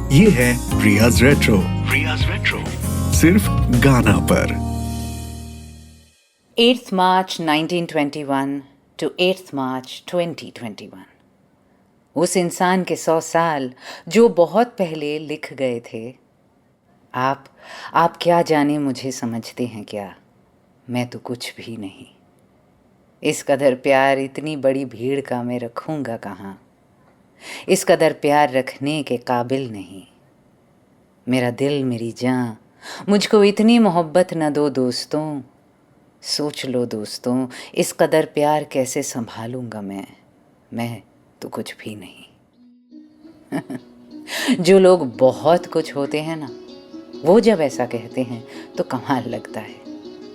ये है रियाज रेट्रो। सिर्फ गाना पर। 8th March 1921 to 8th March 2021। उस इंसान के 100 साल जो बहुत पहले लिख गए थे। आप क्या जाने मुझे समझते हैं क्या? मैं तो कुछ भी नहीं। इस कदर प्यार इतनी बड़ी भीड़ का मैं रखूंगा कहाँ? इस कदर प्यार रखने के काबिल नहीं। मेरा दिल मेरी जान, मुझको इतनी मोहब्बत न दो दोस्तों। सोच लो दोस्तों, इस कदर प्यार कैसे संभालूंगा मैं तो कुछ भी नहीं। जो लोग बहुत कुछ होते हैं ना, वो जब ऐसा कहते हैं तो कमाल लगता है।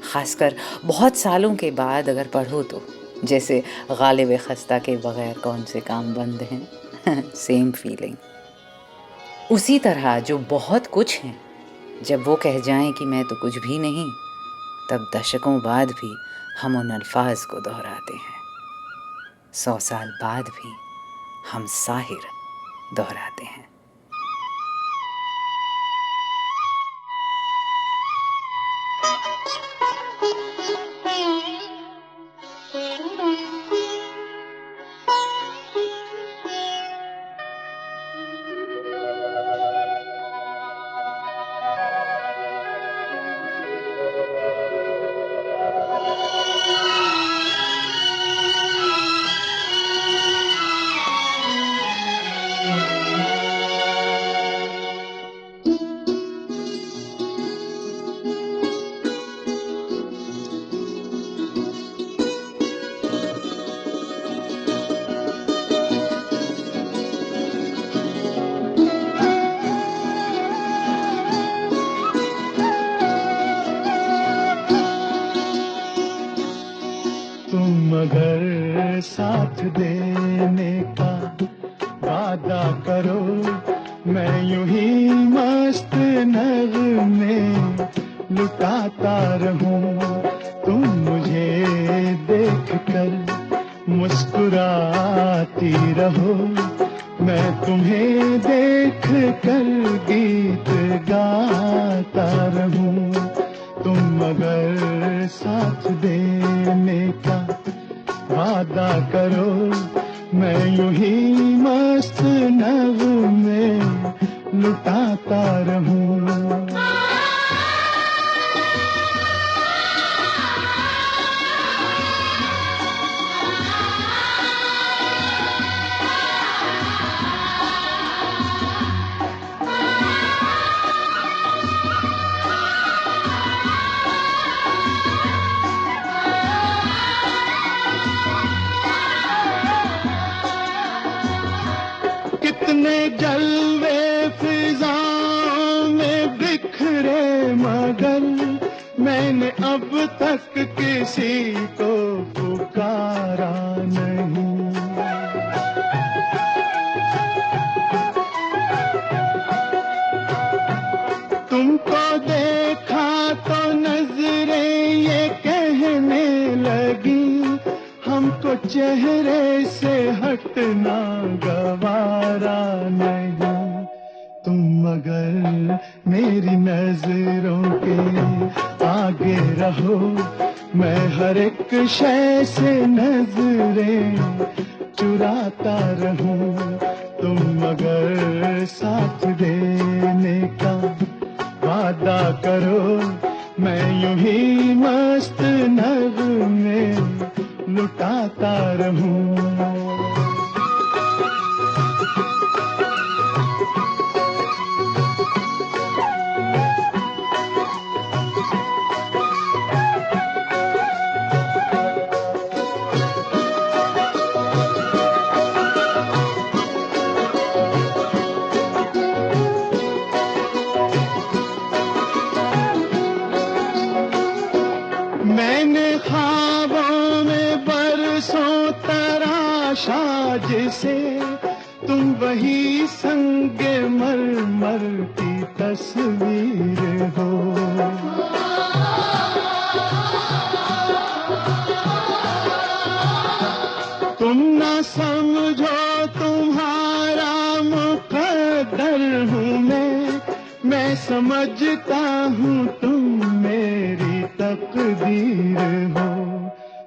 ख़ासकर बहुत सालों के बाद अगर पढ़ो तो, जैसे गालिब खस्ता के बगैर कौन से काम बंद हैं। Same feeling. उसी तरह जो बहुत कुछ हैं, जब वो कह जाएं कि मैं तो कुछ भी नहीं, तब दशकों बाद भी हम उन अल्फाज को दोहराते हैं। 100 साल बाद भी हम साहिर दोहराते हैं। तुम अगर साथ देने का वादा करो, मैं यूं ही मस्त नगमे लुटाता रहूं। तुम मुझे देख कर मुस्कुराती रहो, मैं तुम्हें देख कर गीत गाता रहूं। तुम अगर साथ देने का वादा करो, मैं यूं ही मस्त नगमे लुटाता रहूं। कितने जलवे फिजाओं में बिखरे, मगर मैंने अब तक किसी को पुकारा नहीं। तुमको देखा तो नजरें ये कहने लगी, हमको चेहरे से हटना गवारा नहीं। तुम अगर मेरी नजरों के आगे रहो, मैं हर एक शय से नजरें चुराता रहूं। तुम अगर साथ देने का वादा करो, मैं यूं ही मस्त नगमे लुटाता रहूं। मैंने ख्वाबों में बरसों तराशा जिसे, तुम वही संगे मरमर की तस्वीर हो। तुम न समझो तुम्हारा मुकद्दर हूँ मैं समझता हूँ तुम मेरी तकदीर हो,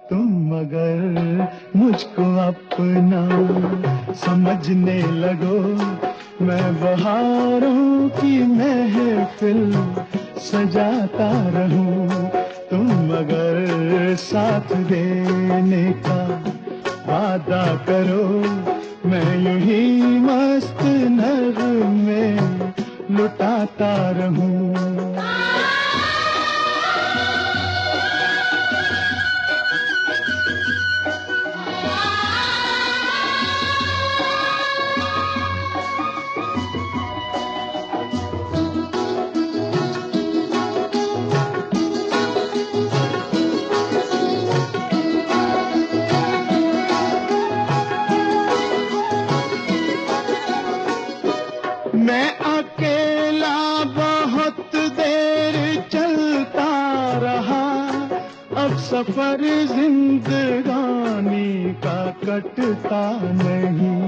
तुम अगर मुझको अपना समझने लगो, मैं बहारों की महफिल सजाता रहूं। तुम अगर साथ देने का वादा करो, मैं यूं ही मस्त नगमे लुटाता रहूं। मैं अकेला बहुत देर चलता रहा, अब सफर जिंदगानी का कटता नहीं।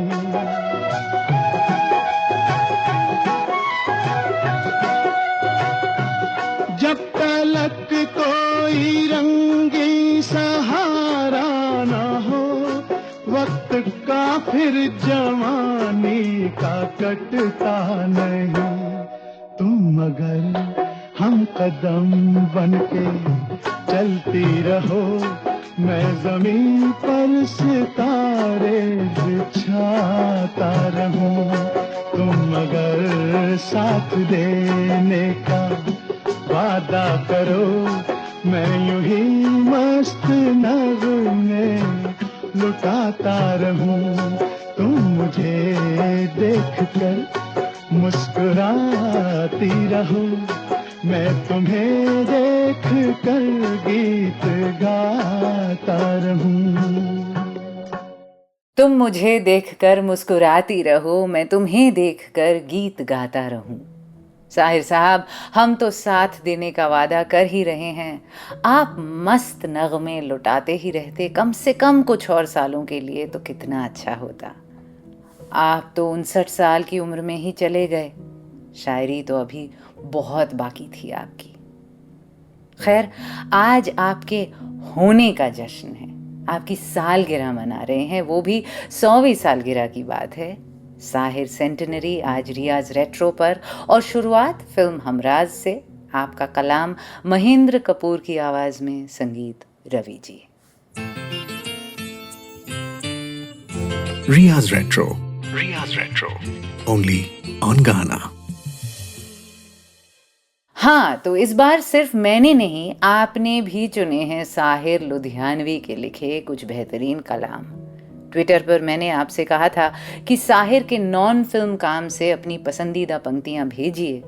जब तलक कोई रंगी सहारा न हो, वक्त का फिर जवानी का कटता नहीं। तुम अगर हम कदम बनके चलती रहो, मैं जमीन पर सितारे बिछाता रहूं। तुम अगर साथ देने का वादा करो, मैं यूं ही मस्त नगमे लुटाता रहूं। तुम मुझे देखकर मुस्कुराती रहो, मैं तुम्हें देखकर गीत गाता रहूं। तुम मुझे देखकर मुस्कुराती रहो, मैं तुम्हें देखकर गीत गाता रहूं। साहिर साहब, हम तो साथ देने का वादा कर ही रहे हैं, आप मस्त नगमे लुटाते ही रहते कम से कम कुछ और सालों के लिए तो कितना अच्छा होता। आप तो 59 साल की उम्र में ही चले गए, शायरी तो अभी बहुत बाकी थी आपकी। खैर, आज आपके होने का जश्न है, आपकी सालगिरह मना रहे हैं, वो भी 100वीं सालगिरह की बात है। साहिर सेंटिनरी आज रियाज रेट्रो पर, और शुरुआत फिल्म हमराज से। आपका कलाम महेंद्र कपूर की आवाज में, संगीत रवि जी। रियाज रेट्रो ओनली ऑन गाना। हाँ, तो इस बार सिर्फ मैंने नहीं, आपने भी चुने हैं साहिर लुधियानवी के लिखे कुछ बेहतरीन कलाम। ट्विटर पर मैंने आपसे कहा था कि साहिर के नॉन फिल्म काम से अपनी पसंदीदा पंक्तियां भेजिए।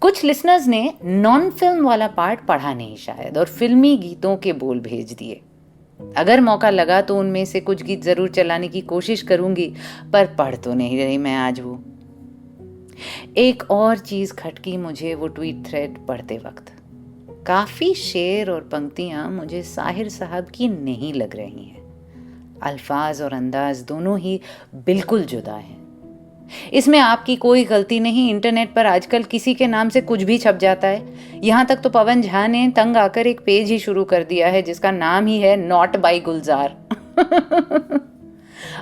कुछ लिसनर्स ने नॉन फिल्म वाला पार्ट पढ़ा नहीं शायद, और फिल्मी गीतों के बोल भेज दिए। अगर मौका लगा तो उनमें से कुछ गीत जरूर चलाने की कोशिश करूंगी, पर पढ़ तो नहीं रही मैं आज वो। एक और चीज खटकी मुझे वो ट्वीट थ्रेड पढ़ते वक्त। काफी शेर और पंक्तियां मुझे साहिर साहब की नहीं लग रही हैं। अल्फाज और अंदाज दोनों ही बिल्कुल जुदा हैं। इसमें आपकी कोई गलती नहीं, इंटरनेट पर आजकल किसी के नाम से कुछ भी छप जाता है। यहाँ तक तो पवन झा ने तंग आकर एक पेज ही शुरू कर दिया है जिसका नाम ही है नॉट बाय गुलजार।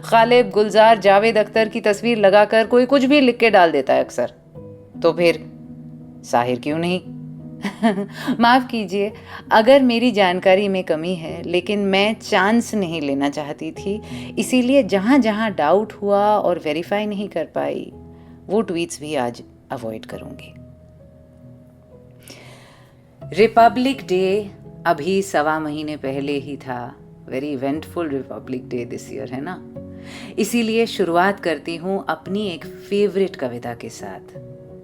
खालिब, गुलजार, जावेद अख्तर की तस्वीर लगाकर कोई कुछ भी लिख के डाल देता है अक्सर। तो फिर साहिर क्यों नहीं? माफ कीजिए अगर मेरी जानकारी में कमी है, लेकिन मैं चांस नहीं लेना चाहती थी, इसीलिए जहां जहां डाउट हुआ और वेरीफाई नहीं कर पाई वो ट्वीट्स भी आज अवॉइड करूंगी। रिपब्लिक डे अभी 1.25 महीने पहले ही था। Very eventful Republic day this year, है ना? इसीलिए शुरुआत करती हूँ अपनी एक फेवरेट कविता के साथ,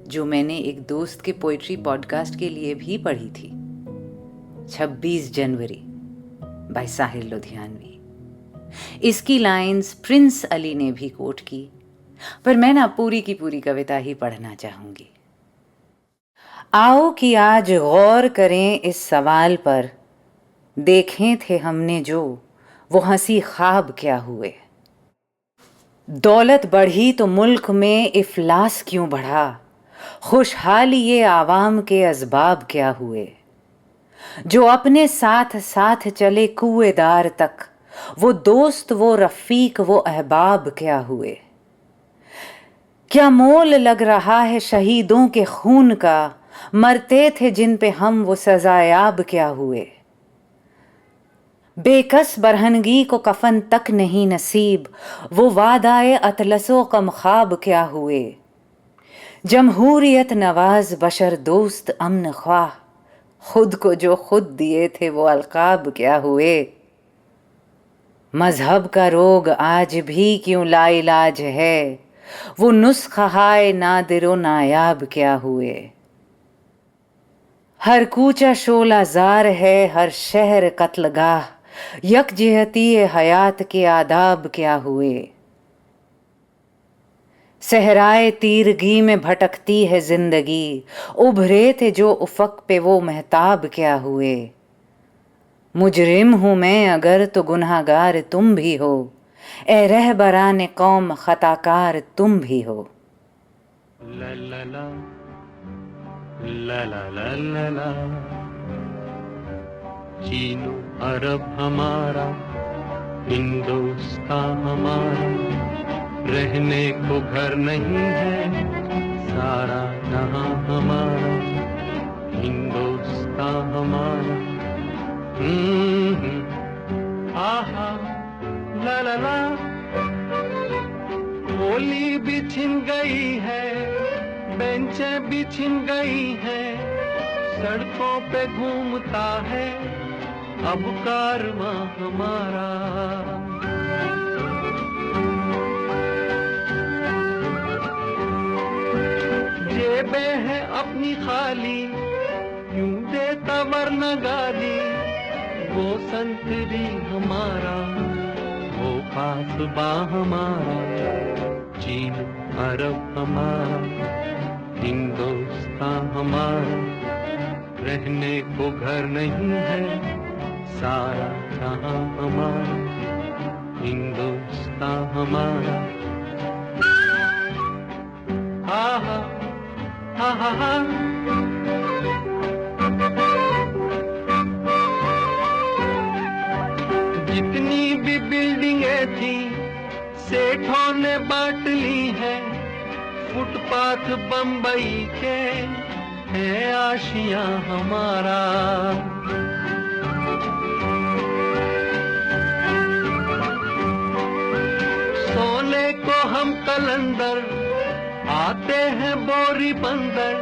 जो मैंने एक दोस्त के पोइट्री पॉडकास्ट के लिए भी पढ़ी थी। 26 जनवरी बाय साहिर लुधियानवी। इसकी लाइंस प्रिंस अली ने भी कोट की, पर मैं ना पूरी की पूरी कविता ही पढ़ना चाहूंगी। आओ कि आज गौर करें इस सवाल पर, देखें थे हमने जो वो हंसी ख्वाब क्या हुए। दौलत बढ़ी तो मुल्क में इफलास क्यों बढ़ा, खुशहाली ये आवाम के असबाब क्या हुए, जो अपने साथ साथ चले कुएदार तक, वो दोस्त वो रफीक वो अहबाब क्या हुए। क्या मोल लग रहा है शहीदों के खून का, मरते थे जिन पे हम वो सजायाब क्या हुए। बेकस बरहनगी को कफन तक नहीं नसीब, वो वादाए अतलसो कमख्वाब क्या हुए। जमहूरियत नवाज बशर दोस्त अमन ख्वाह, खुद को जो खुद दिए थे वो अलकाब क्या हुए। मजहब का रोग आज भी क्यों लाइलाज है, वो नुस्खा हाय नादिरो नायाब क्या हुए। हर कूचा शोलाजार है हर शहर कत्लगाह, यकजहती हयात के आदाब क्या हुए। सहराए तीरगी में भटकती है जिंदगी, उभरे थे जो उफक पे वो महताब क्या हुए। मुजरिम हूं मैं अगर तो गुनहगार तुम भी हो, ए रहबरान कौम खताकार तुम भी हो। ला ला ला ला ला ला ला ला। चीनो अरब हमारा, हिंदुस्तान हमारा, रहने को घर नहीं है, सारा जहां हमारा, हिंदुस्तान हमारा। आहा ला ला ला। होली भी छिन गई है, बेंचें भी छिन गई है, सड़कों पे घूमता है अब कारवां हमारा। जेबें हैं अपनी खाली, क्यों देता वरना गाली, वो संतरी हमारा, वो कासबा हमारा, चीन अरब हमारा, हिंदुस्तान हमारा, रहने को घर नहीं है, सारा जहां हमारा, हिंदुस्तान हमारा। आहा हा हा हा। जितनी भी बिल्डिंगें थी सेठों ने बांट ली है, फुटपाथ बम्बई के है आशियां हमारा। सोने को हम कलंदर, आते हैं बोरी बंदर,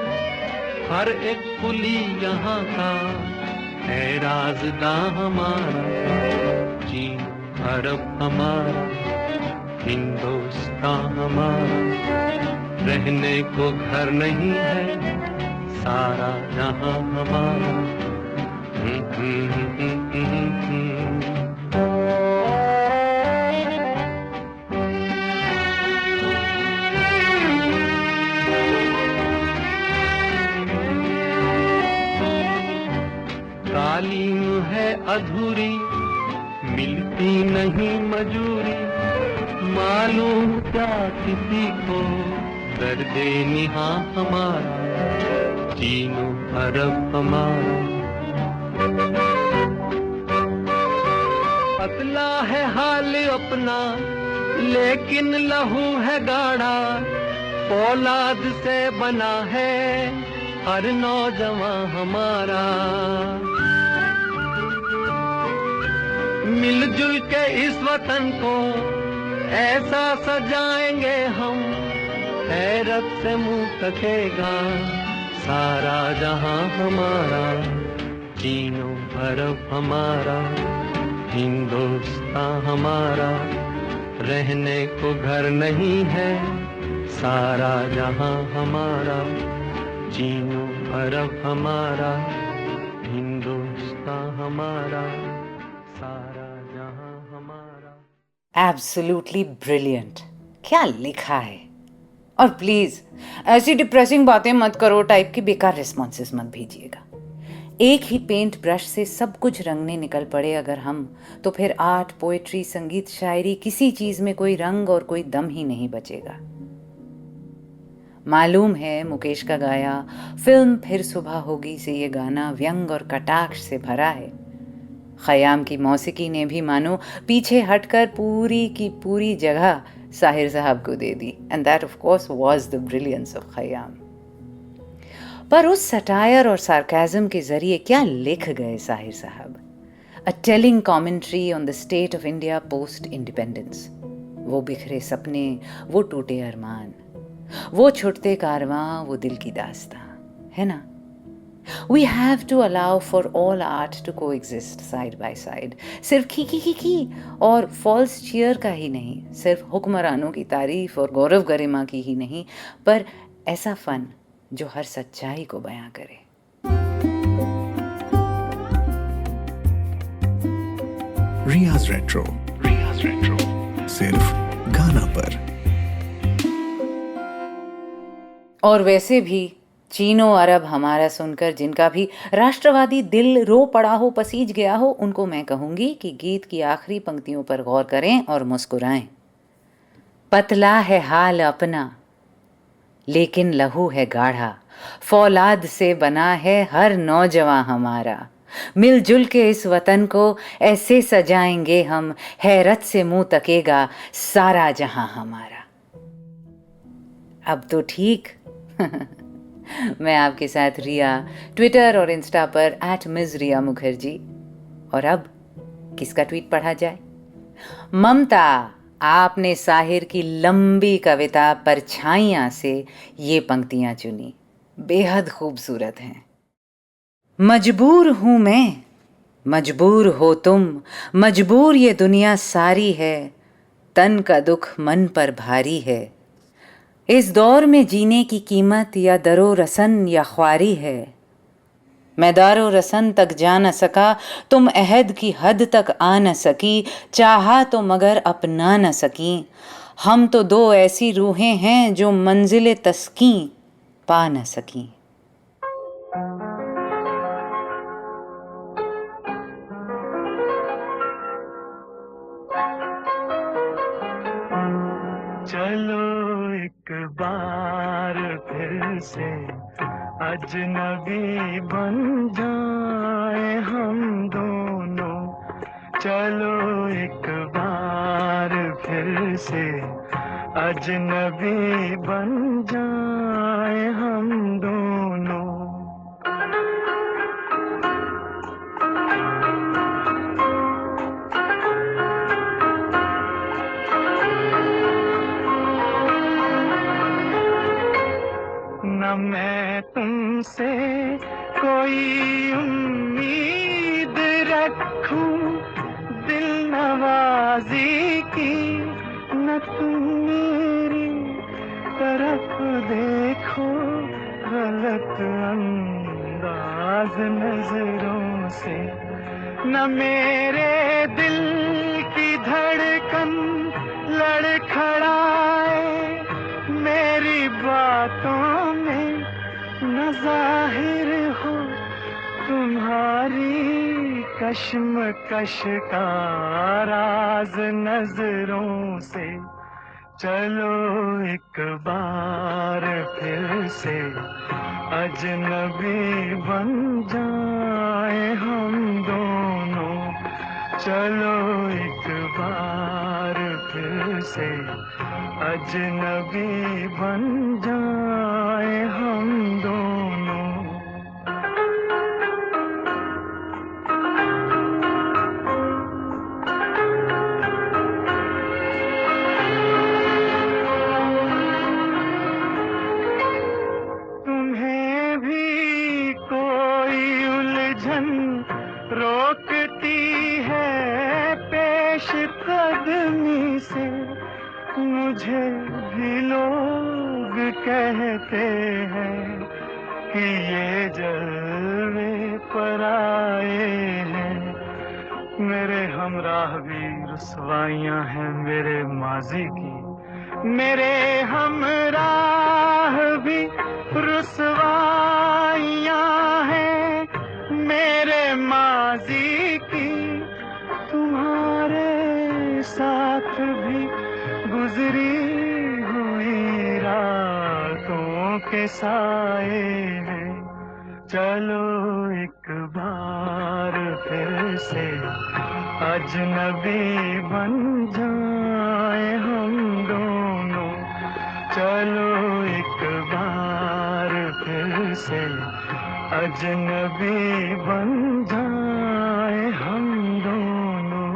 हर एक कुली यहाँ का है राज़दां हमारा। चीन अरब हमारा, हिंदुस्तान हमारा, रहने को घर नहीं है, सारा जहां हमारा। तालीम है अधूरी, मिलती नहीं मजूरी, मालूम क्या किसी को दर्दे निहा हमारा, चीनो अरब हमारा। पतला है हाल अपना लेकिन लहू है गाढ़ा, औलाद से बना है हर नौजवान हमारा। मिलजुल के इस वतन को ऐसा सजाएंगे हम, हैरत से मुंह तकेगा सारा जहां हमारा। चीनो अरब हमारा, हिंदुस्तान हमारा, रहने को घर नहीं है, सारा जहां हमारा। चीनो अरब हमारा, हिंदुस्तान हमारा, सारा जहां हमारा। एब्सोल्युटली ब्रिलियंट, क्या लिखा है। और प्लीज ऐसी डिप्रेसिंग बातें मत करो टाइप की बेकार रिस्पॉन्सेस मत भेजिएगा। एक ही पेंट ब्रश से सब कुछ रंगने निकल पड़े अगर हम, तो फिर आर्ट, पोएट्री, संगीत, शायरी, किसी चीज में कोई रंग और कोई दम ही नहीं बचेगा। मालूम है मुकेश का गाया फिल्म फिर सुबह होगी से ये गाना व्यंग और कटाक्ष से भरा है। खयाम की मौसीकी ने भी मानो पीछे हटकर पूरी की पूरी जगह साहिर साहब को दे दी, and that of course was the brilliance of Khayyam. पर उस सटायर और सार्काज़म के जरिए क्या लिख गए साहिर साहब। A telling commentary on the state of India post independence. वो बिखरे सपने, वो टूटे अरमान, वो छुटते कारवां, वो दिल की दास्तां, है ना। We have to allow for all art to coexist side by side. सिर्फ खी और फॉल्स चीयर का ही नहीं, सिर्फ हुक्मरानों की तारीफ और गौरव गरिमा की ही नहीं, पर ऐसा फन जो हर सच्चाई को बयां करे। रियाज रेट्रो सिर्फ गाना पर। और वैसे भी चीनो अरब हमारा सुनकर जिनका भी राष्ट्रवादी दिल रो पड़ा हो, पसीज गया हो, उनको मैं कहूंगी कि गीत की आखिरी पंक्तियों पर गौर करें और मुस्कुराएं। पतला है हाल अपना लेकिन लहू है गाढ़ा, फौलाद से बना है हर नौजवां हमारा। मिलजुल के इस वतन को ऐसे सजाएंगे हम, हैरत से मुंह तकेगा सारा जहां हमारा। अब तो ठीक मैं आपके साथ रिया, ट्विटर और इंस्टा पर @मिस_रिया मुखर्जी। और अब किसका ट्वीट पढ़ा जाए? ममता, आपने साहिर की लंबी कविता परछाइयां से ये पंक्तियां चुनी, बेहद खूबसूरत हैं। मजबूर हूं मैं, मजबूर हो तुम, मजबूर ये दुनिया सारी है, तन का दुख मन पर भारी है। इस दौर में जीने की कीमत या दरो रसन या ख्वारी है। मैं दारो रसन तक जा न सका, तुम अहद की हद तक आ न सकी, चाहा तो मगर अपना न सकी। हम तो दो ऐसी रूहें हैं जो मंजिल तस्की पा न सकी। चलो एक बार फिर से अजनबी बन जाए हम दोनों। चलो एक बार फिर से अजनबी बन जाए हम दोनों। न मैं तुमसे कोई उम्मीद रखूं दिल नवाजी की, न तुम मेरी तरफ देखो गलत अंदाज नजरों से। न मेरे दिल की धड़कन लड़खड़ाए मेरी बातों में, न जाहिर हो तुम्हारी कश्मकश का राज नजरों से। चलो एक बार फिर से अजनबी बन जाए हम दोनों। चलो एक बार फिर से अजनबी बन जाए हम दोनों। तुम्हें भी कोई उलझन रोकती है पेश कदमी से, मुझे भी लोग कहते हैं कि ये जलवे पर आए हैं। मेरे हमराह भी रुसवाइयां हैं मेरे माजी की, मेरे हमराह भी रुसवाइयां हैं मेरे माजी की। तुम्हारे साथ भी गुजरी हुई रातों के साए हैं। चलो एक बार फिर से अजनबी बन जाए हम दोनों। चलो एक बार फिर से अजनबी बन जाए हम दोनों।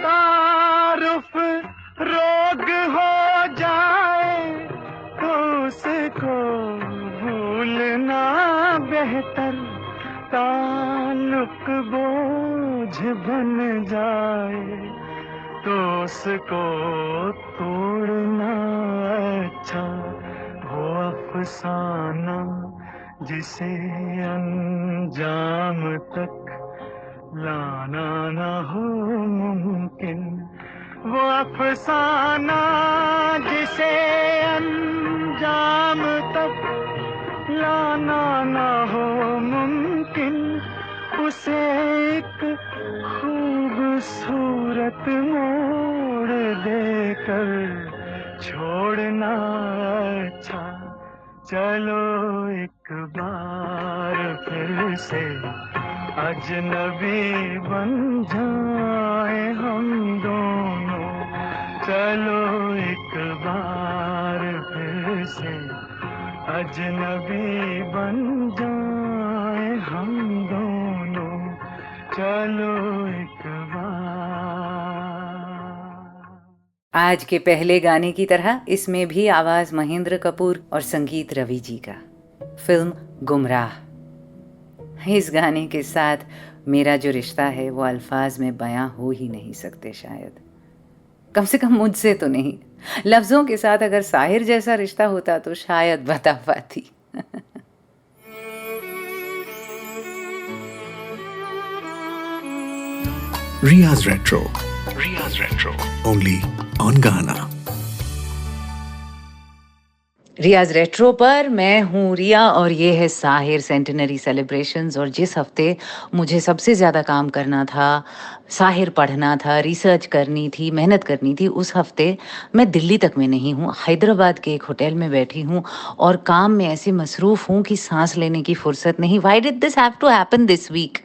तारुफ रोग हो जाए तो उसको भूलना बेहतर। ताल्लुक बोझ बन जाए तो उसको तोड़ना अच्छा। वो अफसाना जिसे अंजाम तक लाना न हो मुमकिन। वो अफसाना जिसे अंजाम तक लाना न हो मुमकिन। उसे एक खूबसूरत मोड़ देकर छोड़ना अच्छा। चलो एक बार फिर से अजनबी बन जाए हम दोनों। चलो एक बार फिर से अजनबी बन जाए हम दोनों। चलो एक बार। आज के पहले गाने की तरह इसमें भी आवाज महेंद्र कपूर और संगीत रवि जी का। फिल्म गुमराह। इस गाने के साथ मेरा जो रिश्ता है वो अल्फाज में बयां हो ही नहीं सकते शायद, कम से कम मुझसे तो नहीं। लफ्जों के साथ अगर साहिर जैसा रिश्ता होता तो शायद बता पाती। Riya's Retro. Riya's Retro. Only on Ghana. Riyaz retro पर मैं हूँ रिया और ये है साहिर सेंटिनरी सेलिब्रेशंस। और जिस हफ्ते मुझे सबसे ज़्यादा काम करना था, साहिर पढ़ना था, रिसर्च करनी थी, मेहनत करनी थी, उस हफ्ते मैं दिल्ली तक में नहीं हूँ, हैदराबाद के एक होटल में बैठी हूँ और काम में ऐसे मसरूफ़ हूँ कि सांस लेने की फुर्सत नहीं। Why did this have to happen this week?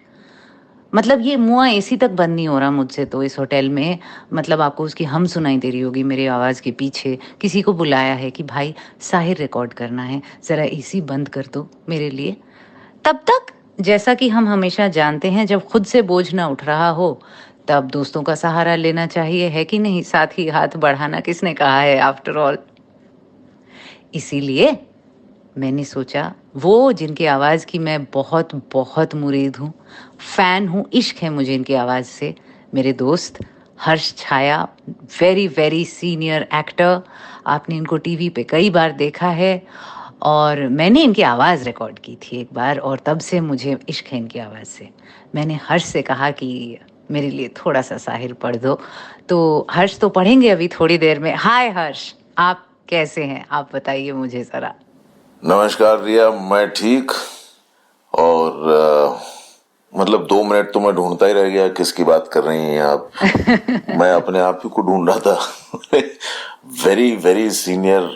मतलब ये मुआ एसी तक बंद नहीं हो रहा मुझसे तो इस होटल में। मतलब आपको उसकी हम सुनाई दे रही होगी मेरी आवाज़ के पीछे। किसी को बुलाया है कि भाई साहिर रिकॉर्ड करना है, ज़रा एसी बंद कर दो मेरे लिए। तब तक जैसा कि हम हमेशा जानते हैं, जब खुद से बोझ ना उठ रहा हो तब दोस्तों का सहारा लेना चाहिए, है कि नहीं? साथ ही हाथ बढ़ाना किसने कहा है आफ्टर ऑल। इसीलिए मैंने सोचा वो जिनकी आवाज़ की मैं बहुत बहुत मुरीद हूँ, फ़ैन हूँ, इश्क है मुझे इनकी आवाज़ से, मेरे दोस्त हर्ष छाया, वेरी वेरी सीनियर एक्टर। आपने इनको टीवी पे कई बार देखा है और मैंने इनकी आवाज़ रिकॉर्ड की थी एक बार और तब से मुझे इश्क है इनकी आवाज़ से। मैंने हर्ष से कहा कि मेरे लिए थोड़ा सा साहिर पढ़ दो, तो हर्ष तो पढ़ेंगे अभी थोड़ी देर में। हाय हर्ष, आप कैसे हैं? आप बताइए मुझे ज़रा। नमस्कार रिया, मैं ठीक। और मतलब 2 मिनट तो मैं ढूंढता ही रह गया किसकी बात कर रही हैं आप। मैं अपने आप ही को ढूंढ रहा था। Very very senior.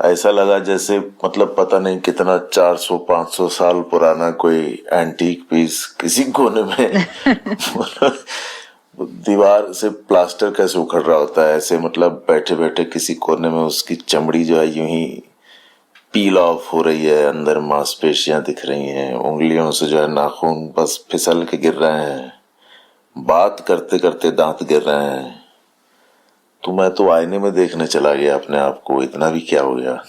ऐसा लगा जैसे मतलब पता नहीं कितना 400-500 साल पुराना कोई एंटीक पीस किसी कोने में दीवार से प्लास्टर कैसे उखड़ रहा होता है, ऐसे मतलब बैठे बैठे किसी कोने में उसकी चमड़ी जो है यूं ही पील ऑफ हो रही है, अंदर मांसपेशियां दिख रही हैं, उंगलियों से जो है नाखून बस फिसल के गिर रहे हैं, बात करते करते दांत गिर रहे हैं। तो मैं तो आईने में देखने चला गया अपने आप को, इतना भी क्या हो गया।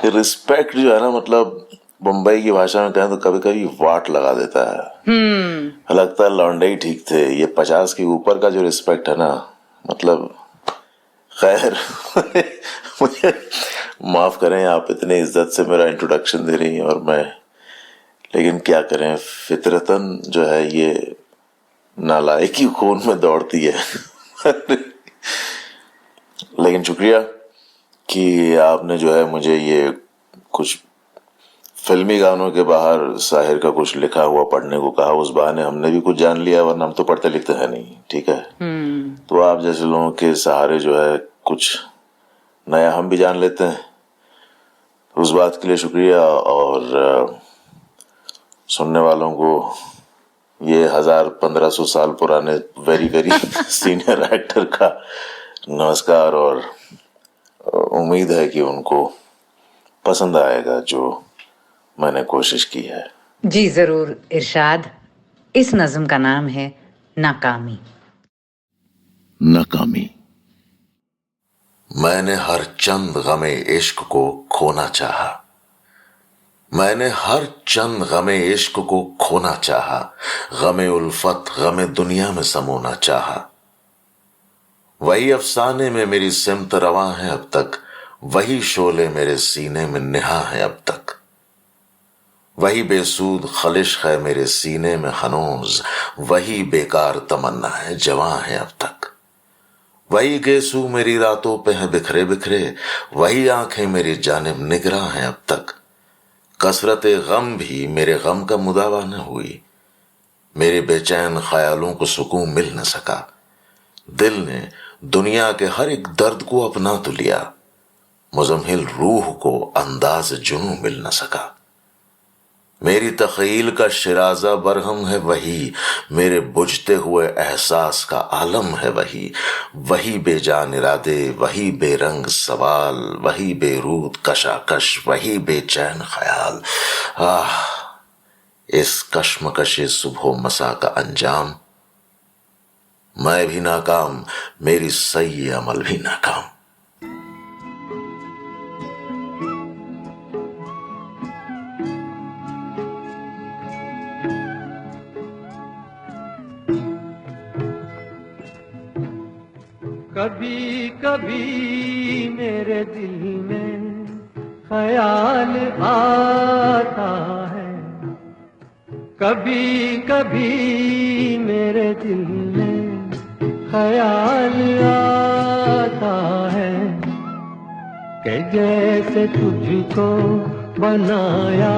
रिस्पेक्ट जो है ना, मतलब बम्बई की भाषा में कहें तो कभी कभी वाट लगा देता है। लगता है लौंडे ही ठीक थे। ये 50 के ऊपर का जो रिस्पेक्ट है ना, मतलब खैर मुझे माफ करें, आप इतने इज्जत से मेरा इंट्रोडक्शन दे रही हैं और मैं, लेकिन क्या करें, फितरतन जो है ये नालायकी खून में दौड़ती है। लेकिन शुक्रिया कि आपने जो है मुझे ये कुछ फिल्मी गानों के बाहर साहिर का कुछ लिखा हुआ पढ़ने को कहा, उस बहाने हमने भी कुछ जान लिया, वरना हम तो पढ़ते लिखते हैं नहीं, ठीक है। तो आप जैसे लोगों के सहारे जो है कुछ नया हम भी जान लेते हैं, उस बात के लिए शुक्रिया। और सुनने वालों को ये 1000-1500 साल पुराने वेरी वेरी सीनियर एक्टर का नमस्कार, और उम्मीद है कि उनको पसंद आएगा जो मैंने कोशिश की है। जी जरूर इरशाद। इस नज्म का नाम है नाकामी। नाकामी। मैंने हर चंद गमे इश्क को खोना चाहा, मैंने हर चंद गमे इश्क को खोना चाहा, गमे उल्फत गमे दुनिया में समोना चाहा। वही अफसाने में मेरी सिमत रवा है अब तक, वही शोले मेरे सीने में निहा है अब तक। वही बेसूद खलिश है मेरे सीने में हनूज, वही बेकार तमन्ना है जवां है अब तक। वही गेसू मेरी रातों पे है बिखरे बिखरे, वही आंखें मेरी जानिब निगरां हैं अब तक। कसरत गम भी मेरे गम का मुदावा न हुई, मेरे बेचैन ख्यालों को सुकून मिल न सका। दिल ने दुनिया के हर एक दर्द को अपना तो लिया, मुजम्मिल रूह को अंदाज जुनूं मिल न सका। मेरी तख़ील का शिराजा बरहम है वही, मेरे बुझते हुए एहसास का आलम है वही। वही बेजान इरादे, वही बेरंग सवाल, वही बेरूद कशाकश, वही बेचैन ख्याल। इस कश्मकश सुबह मसा का अंजाम, मैं भी नाकाम, मेरी सही अमल भी नाकाम। कभी कभी मेरे दिल में ख्याल आता है, कभी कभी मेरे दिल में ख्याल आता है कि जैसे तुझको बनाया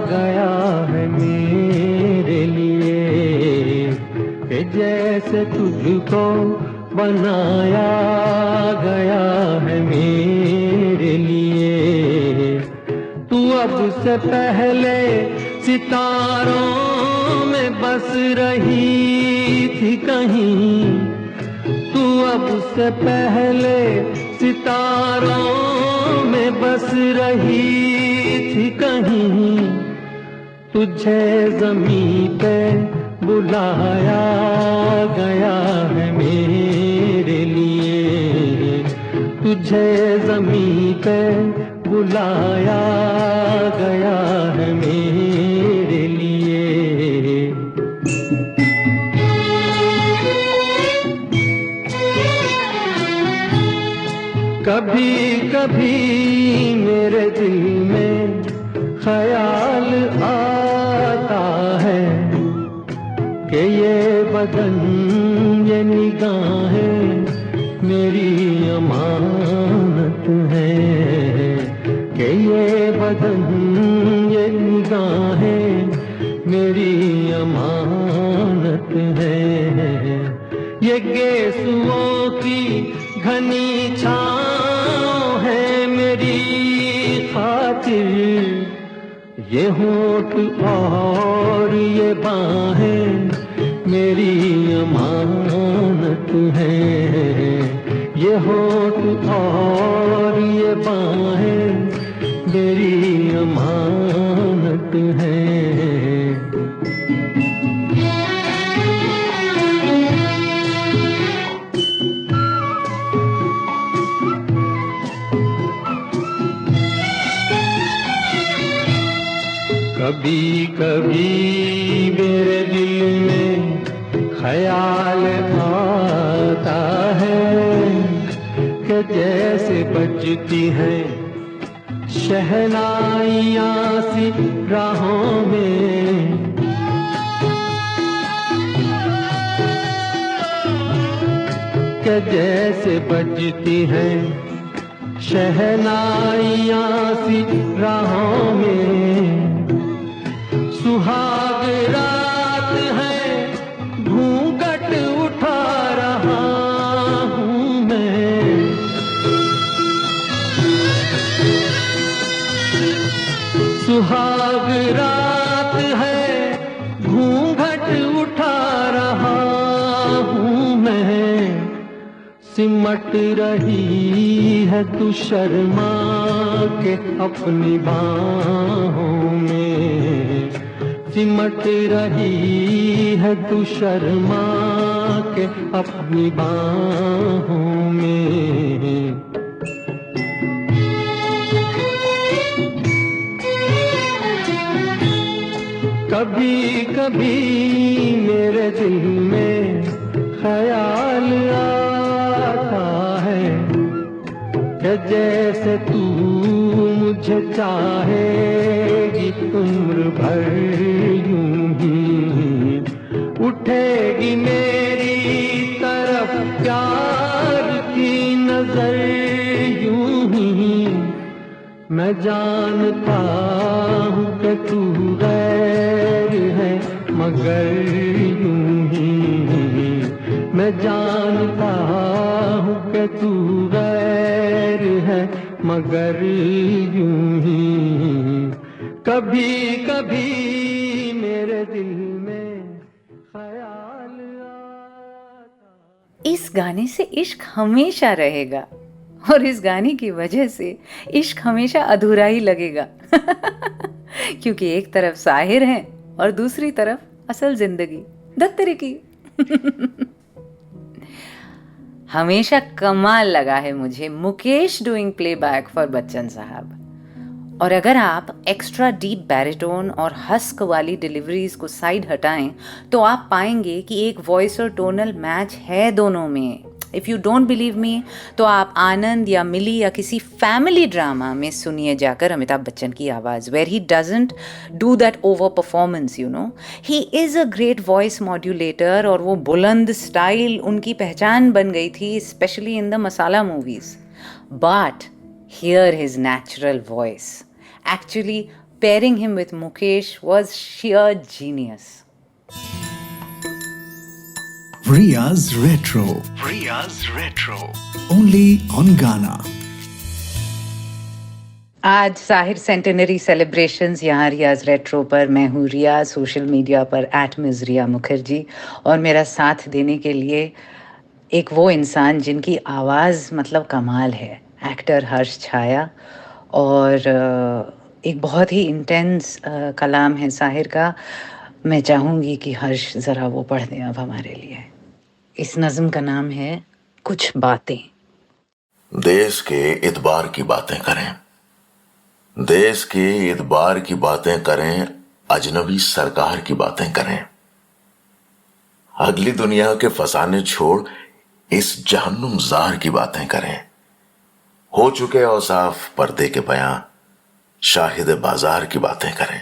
गया है मेरे लिए, कि जैसे तुझको बनाया गया है मेरे लिए। तू अब से पहले सितारों में बस रही थी कहीं, तू अब से पहले सितारों में बस रही थी कहीं। तुझे ज़मीं पे बुलाया गया है मेरे लिए, तुझे ज़मीं पे बुलाया गया है मेरे लिए। कभी कभी मेरे दिल में ख्याल आता है कि ये बदन ये निगाहें मेरी अमानत है, कि ये बदन ये निगाहें मेरी अमानत है। ये गेसुओं की घनी छाँव है मेरी खातिर, ये होठ और ये बाहें मेरी अमानत है। ये होठ और ये बाहें मेरी अमानत है। कभी कभी मेरे दिल में ख्याल आता है कि जैसे बजती हैं शहनाइयाँ सी राहों में, कि जैसे बजती हैं शहनाइयाँ सी राहों में। सुहाग रात है घूंघट उठा रहा हूँ मैं। सुहाग रात है घूंघट उठा रहा हूँ मैं। सिमट रही है तू शर्मा के अपनी बाहों में। सिमट रही है तू शर्मा के अपनी बाहों में। कभी कभी मेरे दिल में ख्याल आता है कि जैसे तू मुझे चाहेगी उम्र भर यूं ही। उठेगी मेरी तरफ प्यार की नजर यूं ही। मैं जानता हूँ कि तू गैर है मगर यूं ही। मैं जानता हूँ कि तू गैर है मगर यूं ही। कभी कभी मेरे दिल में ख्याल आता। इस गाने से इश्क हमेशा रहेगा और इस गाने की वजह से इश्क हमेशा अधूरा ही लगेगा क्योंकि एक तरफ साहिर हैं और दूसरी तरफ असल जिंदगी दत्तरी की। हमेशा कमाल लगा है मुझे Mukesh doing playback for Bachchan साहब। और अगर आप एक्स्ट्रा डीप बैरिटोन और हस्क वाली डिलीवरीज को साइड हटाएं तो आप पाएंगे कि एक वॉइस और टोनल मैच है दोनों में। If you don't believe me तो आप आनंद या मिली या किसी फैमिली ड्रामा में सुनिए जाकर अमिताभ बच्चन की आवाज़, where he doesn't do that over performance, you know. He is a great voice modulator और वो बुलंद स्टाइल उनकी पहचान बन गई थी, specially in the masala movies. But here his natural voice, actually pairing him with Mukesh was sheer genius. Riya's Retro. Riya's Retro. Only on Ghana. आज Sahir centenary celebrations यहाँ रियाज रेट्रो पर। मैं हूँ रिया, सोशल मीडिया पर @Ms रिया मुखर्जी, और मेरा साथ देने के लिए एक वो इंसान जिनकी आवाज़ मतलब कमाल है, एक्टर हर्ष छाया। और एक बहुत ही इंटेंस कलाम है साहिर का। मैं चाहूँगी कि हर्ष ज़रा वो पढ़ दें अब हमारे लिए। इस नज़्म का नाम है कुछ बातें। देश के इतबार की बातें करें, देश के इतबार की बातें करें, अजनबी सरकार की बातें करें। अगली दुनिया के फसाने छोड़ इस जहन्नुम जार की बातें करें। हो चुके औसाफ पर्दे के बयां, शाहिद बाजार की बातें करें।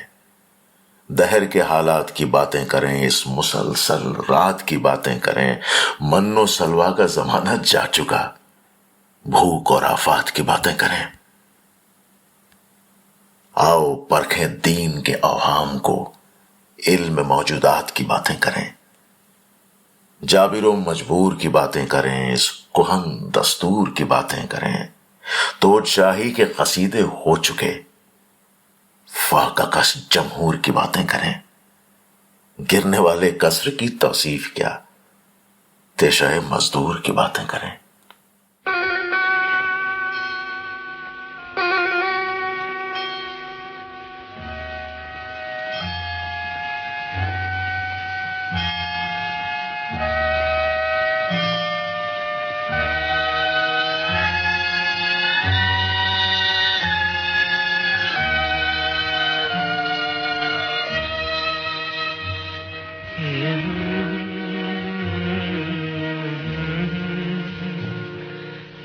दहर के हालात की बातें करें, इस मुसलसल रात की बातें करें। मन्नो सलवा का जमाना जा चुका, भूख और आफात की बातें करें। आओ परखें दीन के अवाम को, इल्म मौजूदात की बातें करें। जाबिरो मजबूर की बातें करें, इस कुहन दस्तूर की बातें करें। तोजशाही के कसीदे हो चुके, फाककश जमहूर की बातें करें। गिरने वाले कसर की तौसीफ क्या, तेशाए मजदूर की बातें करें।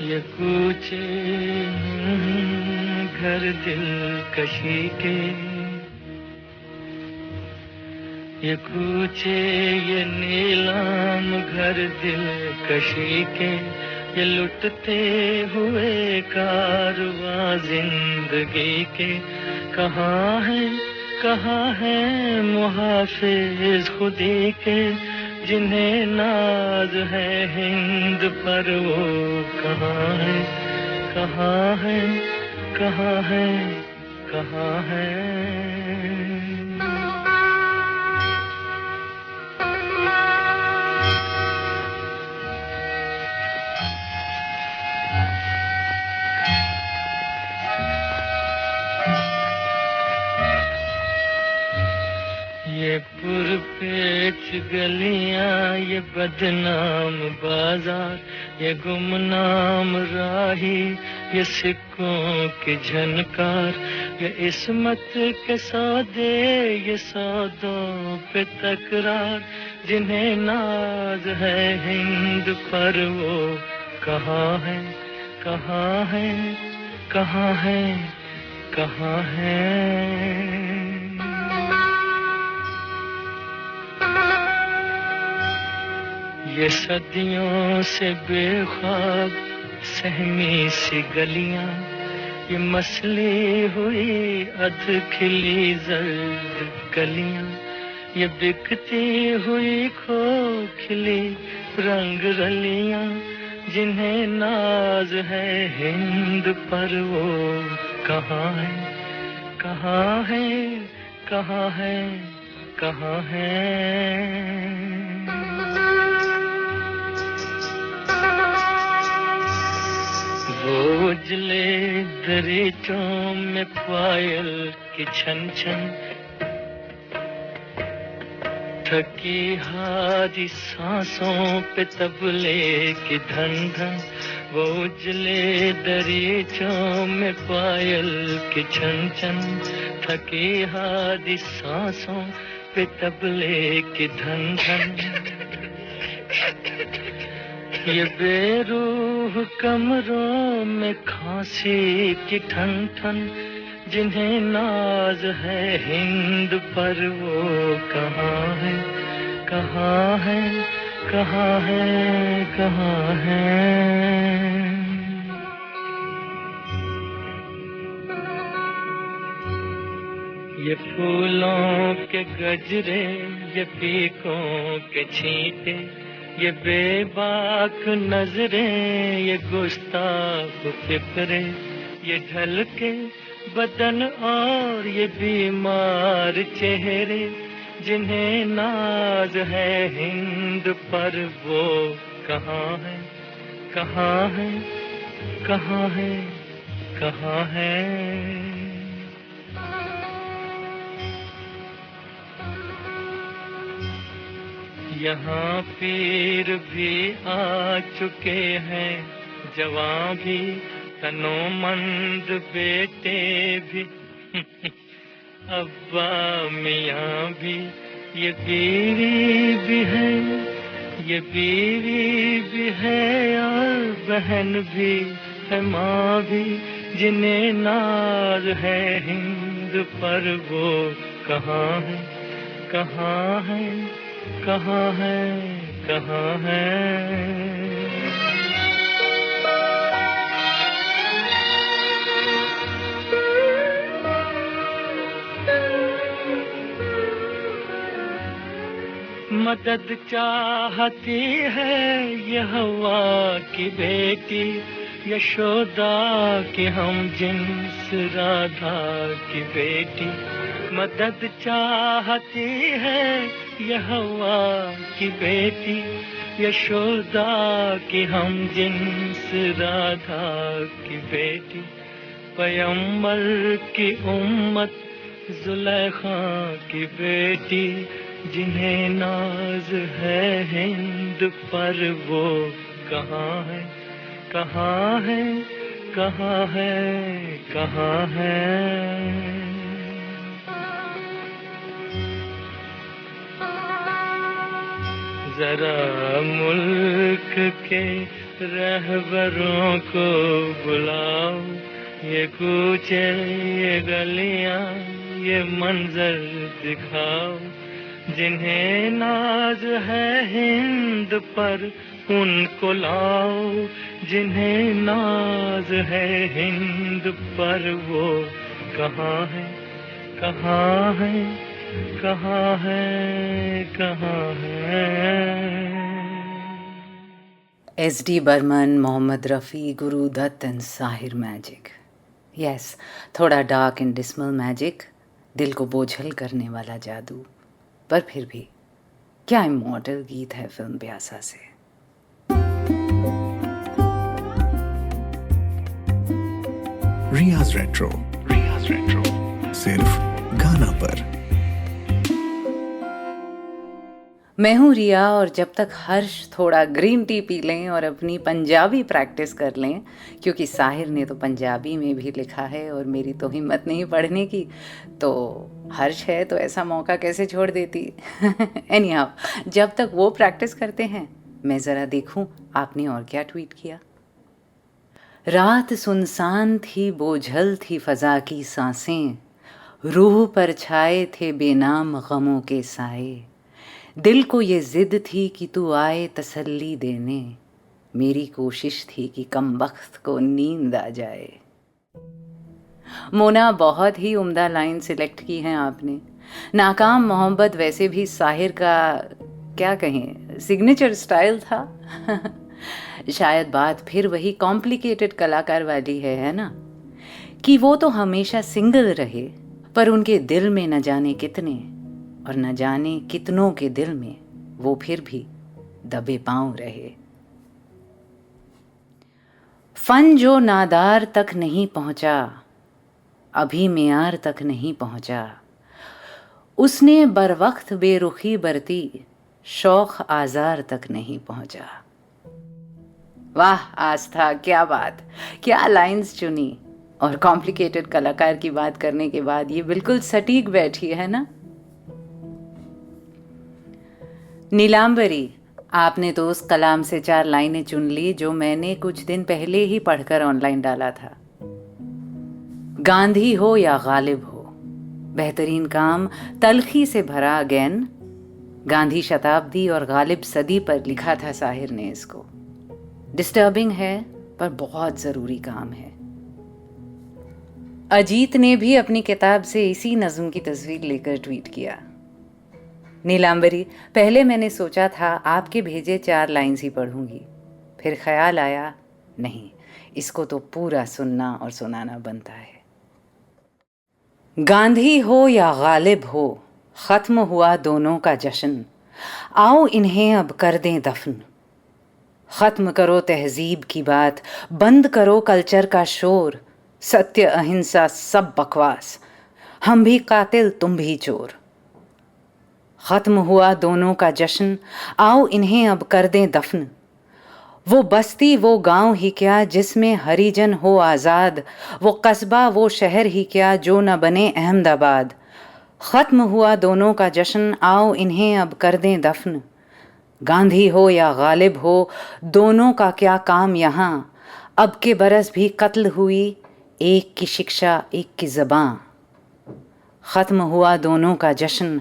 ये कूचे घर दिल कशी के, ये कूचे ये नीलाम घर दिल कशी के। ये लुटते हुए कारवां जिंदगी के कहाँ है मुहाफिज खुदी के, जिन्हें नाज है हिंद पर वो कहाँ है, कहाँ है, कहाँ है, कहाँ है। ये पुरपेच गलियां, ये बदनाम बाजार, ये गुमनाम राही, ये सिक्कों की झनकार, ये इस्मत के सौदे, ये सौदों पे तकरार, जिन्हें नाज है हिंद पर वो कहाँ है, कहाँ है, कहाँ है, कहाँ है। ये सदियों से बेख्वाब सहमी सी गलियां, ये मसली हुई अध खिली जर्द कलियां, ये बिकती हुई खोखली रंग रलियां, जिन्हें नाज है हिंद पर वो कहाँ है, कहाँ है, कहाँ है, कहाँ है। वो उजले दरीचों में पायल की छन छन, थकी हारी सांसों पे तबले की धन धन, वो उजले दरीचों में पायल की छन छन, थकी हारी सांसों पे तबले की धन धन। ये बेरूह कमरों में खांसी की ठन ठन, जिन्हें नाज है हिंद पर वो कहाँ है, कहाँ है, कहाँ है, कहाँ है। ये फूलों के गजरे, ये पीकों के छींटे, ये बेबाक नजरें, ये गुस्ताख फिक्रे, ये ढलके बदन और ये बीमार चेहरे, जिन्हें नाज है हिंद पर वो कहाँ है, कहाँ है, कहाँ है, कहाँ है। यहाँ पीर भी आ चुके हैं, जवां भी, तनोमंद बेटे भी, अब्बा मियाँ भी, ये बीवी भी है, ये बीवी भी है और बहन भी है, माँ भी, जिन्हें नाज है हिंद पर वो कहाँ है, कहाँ है, कहाँ है, कहाँ है। मदद चाहती है ये हवा की बेटी, यशोदा की हम जिन्स राधा की बेटी। मदद चाहती है ये हवा की बेटी, यशोदा की हम जिन्स राधा की बेटी। पैगंबर की उम्मत जुलेखा की बेटी, जिन्हें नाज है हिंद पर वो कहाँ है, कहाँ है, कहाँ है, कहाँ है। जरा मुल्क के रहबरों को बुलाओ, ये कूचे, ये गलियां, ये मंजर दिखाओ, जिन्हें नाज है हिंद पर उनको लाओ जिन्हें नाज है हिंद पर, वो कहाँ है, कहाँ है, कहाँ है, कहाँ है। S.D. Burman, Mohammed Rafi, Guru Dutt and Sahir magic. Yes, थोड़ा डार्क एंड डिस्मल मैजिक, दिल को बोझल करने वाला जादू, पर फिर भी क्या इमॉर्टल गीत है फिल्म प्यासा से। रियाज रेट्रो, Riaz Retro. सिर्फ गाना पर। मैं हूँ रिया, और जब तक हर्ष थोड़ा ग्रीन टी पी लें और अपनी पंजाबी प्रैक्टिस कर लें, क्योंकि साहिर ने तो पंजाबी में भी लिखा है और मेरी तो हिम्मत नहीं पढ़ने की, तो हर्ष है तो ऐसा मौका कैसे छोड़ देती। एनीहाउ, जब तक वो प्रैक्टिस करते हैं, मैं ज़रा देखूं आपने और क्या ट्वीट किया। रात सुनसान थी, बोझल थी फ़ज़ा की सांसें, रूह पर छाए थे बेनाम गमों के साए, दिल को ये ज़िद थी कि तू आए तसल्ली देने, मेरी कोशिश थी कि कम वक्त को नींद आ जाए। मोना, बहुत ही उम्दा लाइन सिलेक्ट की हैं आपने। नाकाम मोहब्बत वैसे भी साहिर का क्या कहें सिग्नेचर स्टाइल था। शायद बात फिर वही कॉम्प्लिकेटेड कलाकार वाली है ना, कि वो तो हमेशा सिंगल रहे, पर उनके दिल में न जाने कितने और न जाने कितनों के दिल में वो फिर भी दबे पांव रहे। फन जो नादार तक नहीं पहुंचा, अभी मेयार तक नहीं पहुंचा, उसने बरवक्त बेरुखी बरती, शौक आजार तक नहीं पहुंचा। वाह आस्था, क्या बात, क्या लाइंस चुनी, और कॉम्प्लिकेटेड कलाकार की बात करने के बाद ये बिल्कुल सटीक बैठी है ना। नीलांबरी, आपने तो उस कलाम से 4 लाइनें चुन ली जो मैंने कुछ दिन पहले ही पढ़कर ऑनलाइन डाला था। गांधी हो या गालिब हो, बेहतरीन काम तलखी से भरा अगेन। गांधी शताब्दी और गालिब सदी पर लिखा था साहिर ने इसको। डिस्टर्बिंग है पर बहुत ज़रूरी काम है। अजीत ने भी अपनी किताब से इसी नज़्म की तस्वीर लेकर ट्वीट किया। नीलांबरी, पहले मैंने सोचा था आपके भेजे 4 लाइन्स ही पढ़ूंगी, फिर ख्याल आया नहीं, इसको तो पूरा सुनना और सुनाना बनता है। गांधी हो या गालिब हो, ख़त्म हुआ दोनों का जश्न, आओ इन्हें अब कर दें दफन। ख़त्म करो तहजीब की बात, बंद करो कल्चर का शोर, सत्य अहिंसा सब बकवास, हम भी कातिल तुम भी चोर। ख़त्म हुआ दोनों का जश्न, आओ इन्हें अब कर दें दफन। वो बस्ती वो गांव ही क्या जिसमें हरिजन हो आज़ाद, वो कस्बा वो शहर ही क्या जो न बने अहमदाबाद। ख़त्म हुआ दोनों का जश्न, आओ इन्हें अब कर दें दफन। गांधी हो या गालिब हो, दोनों का क्या काम यहाँ, अब के बरस भी कत्ल हुई, एक की शिक्षा एक की ज़बां। ख़त्म हुआ दोनों का जश्न,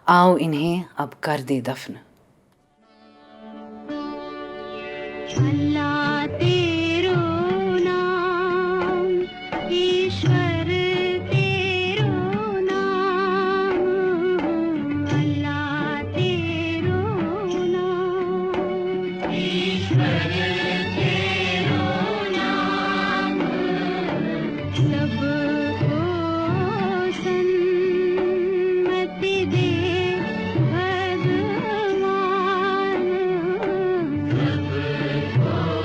आओ इन्हें अब कर दे दफन। अल्लाह तेरो नाम, ईश्वर तेरो नाम, अल्लाह तेरो नाम, ईश्वर तेरो नाम, सबको सन्मति दे भगवान, सबको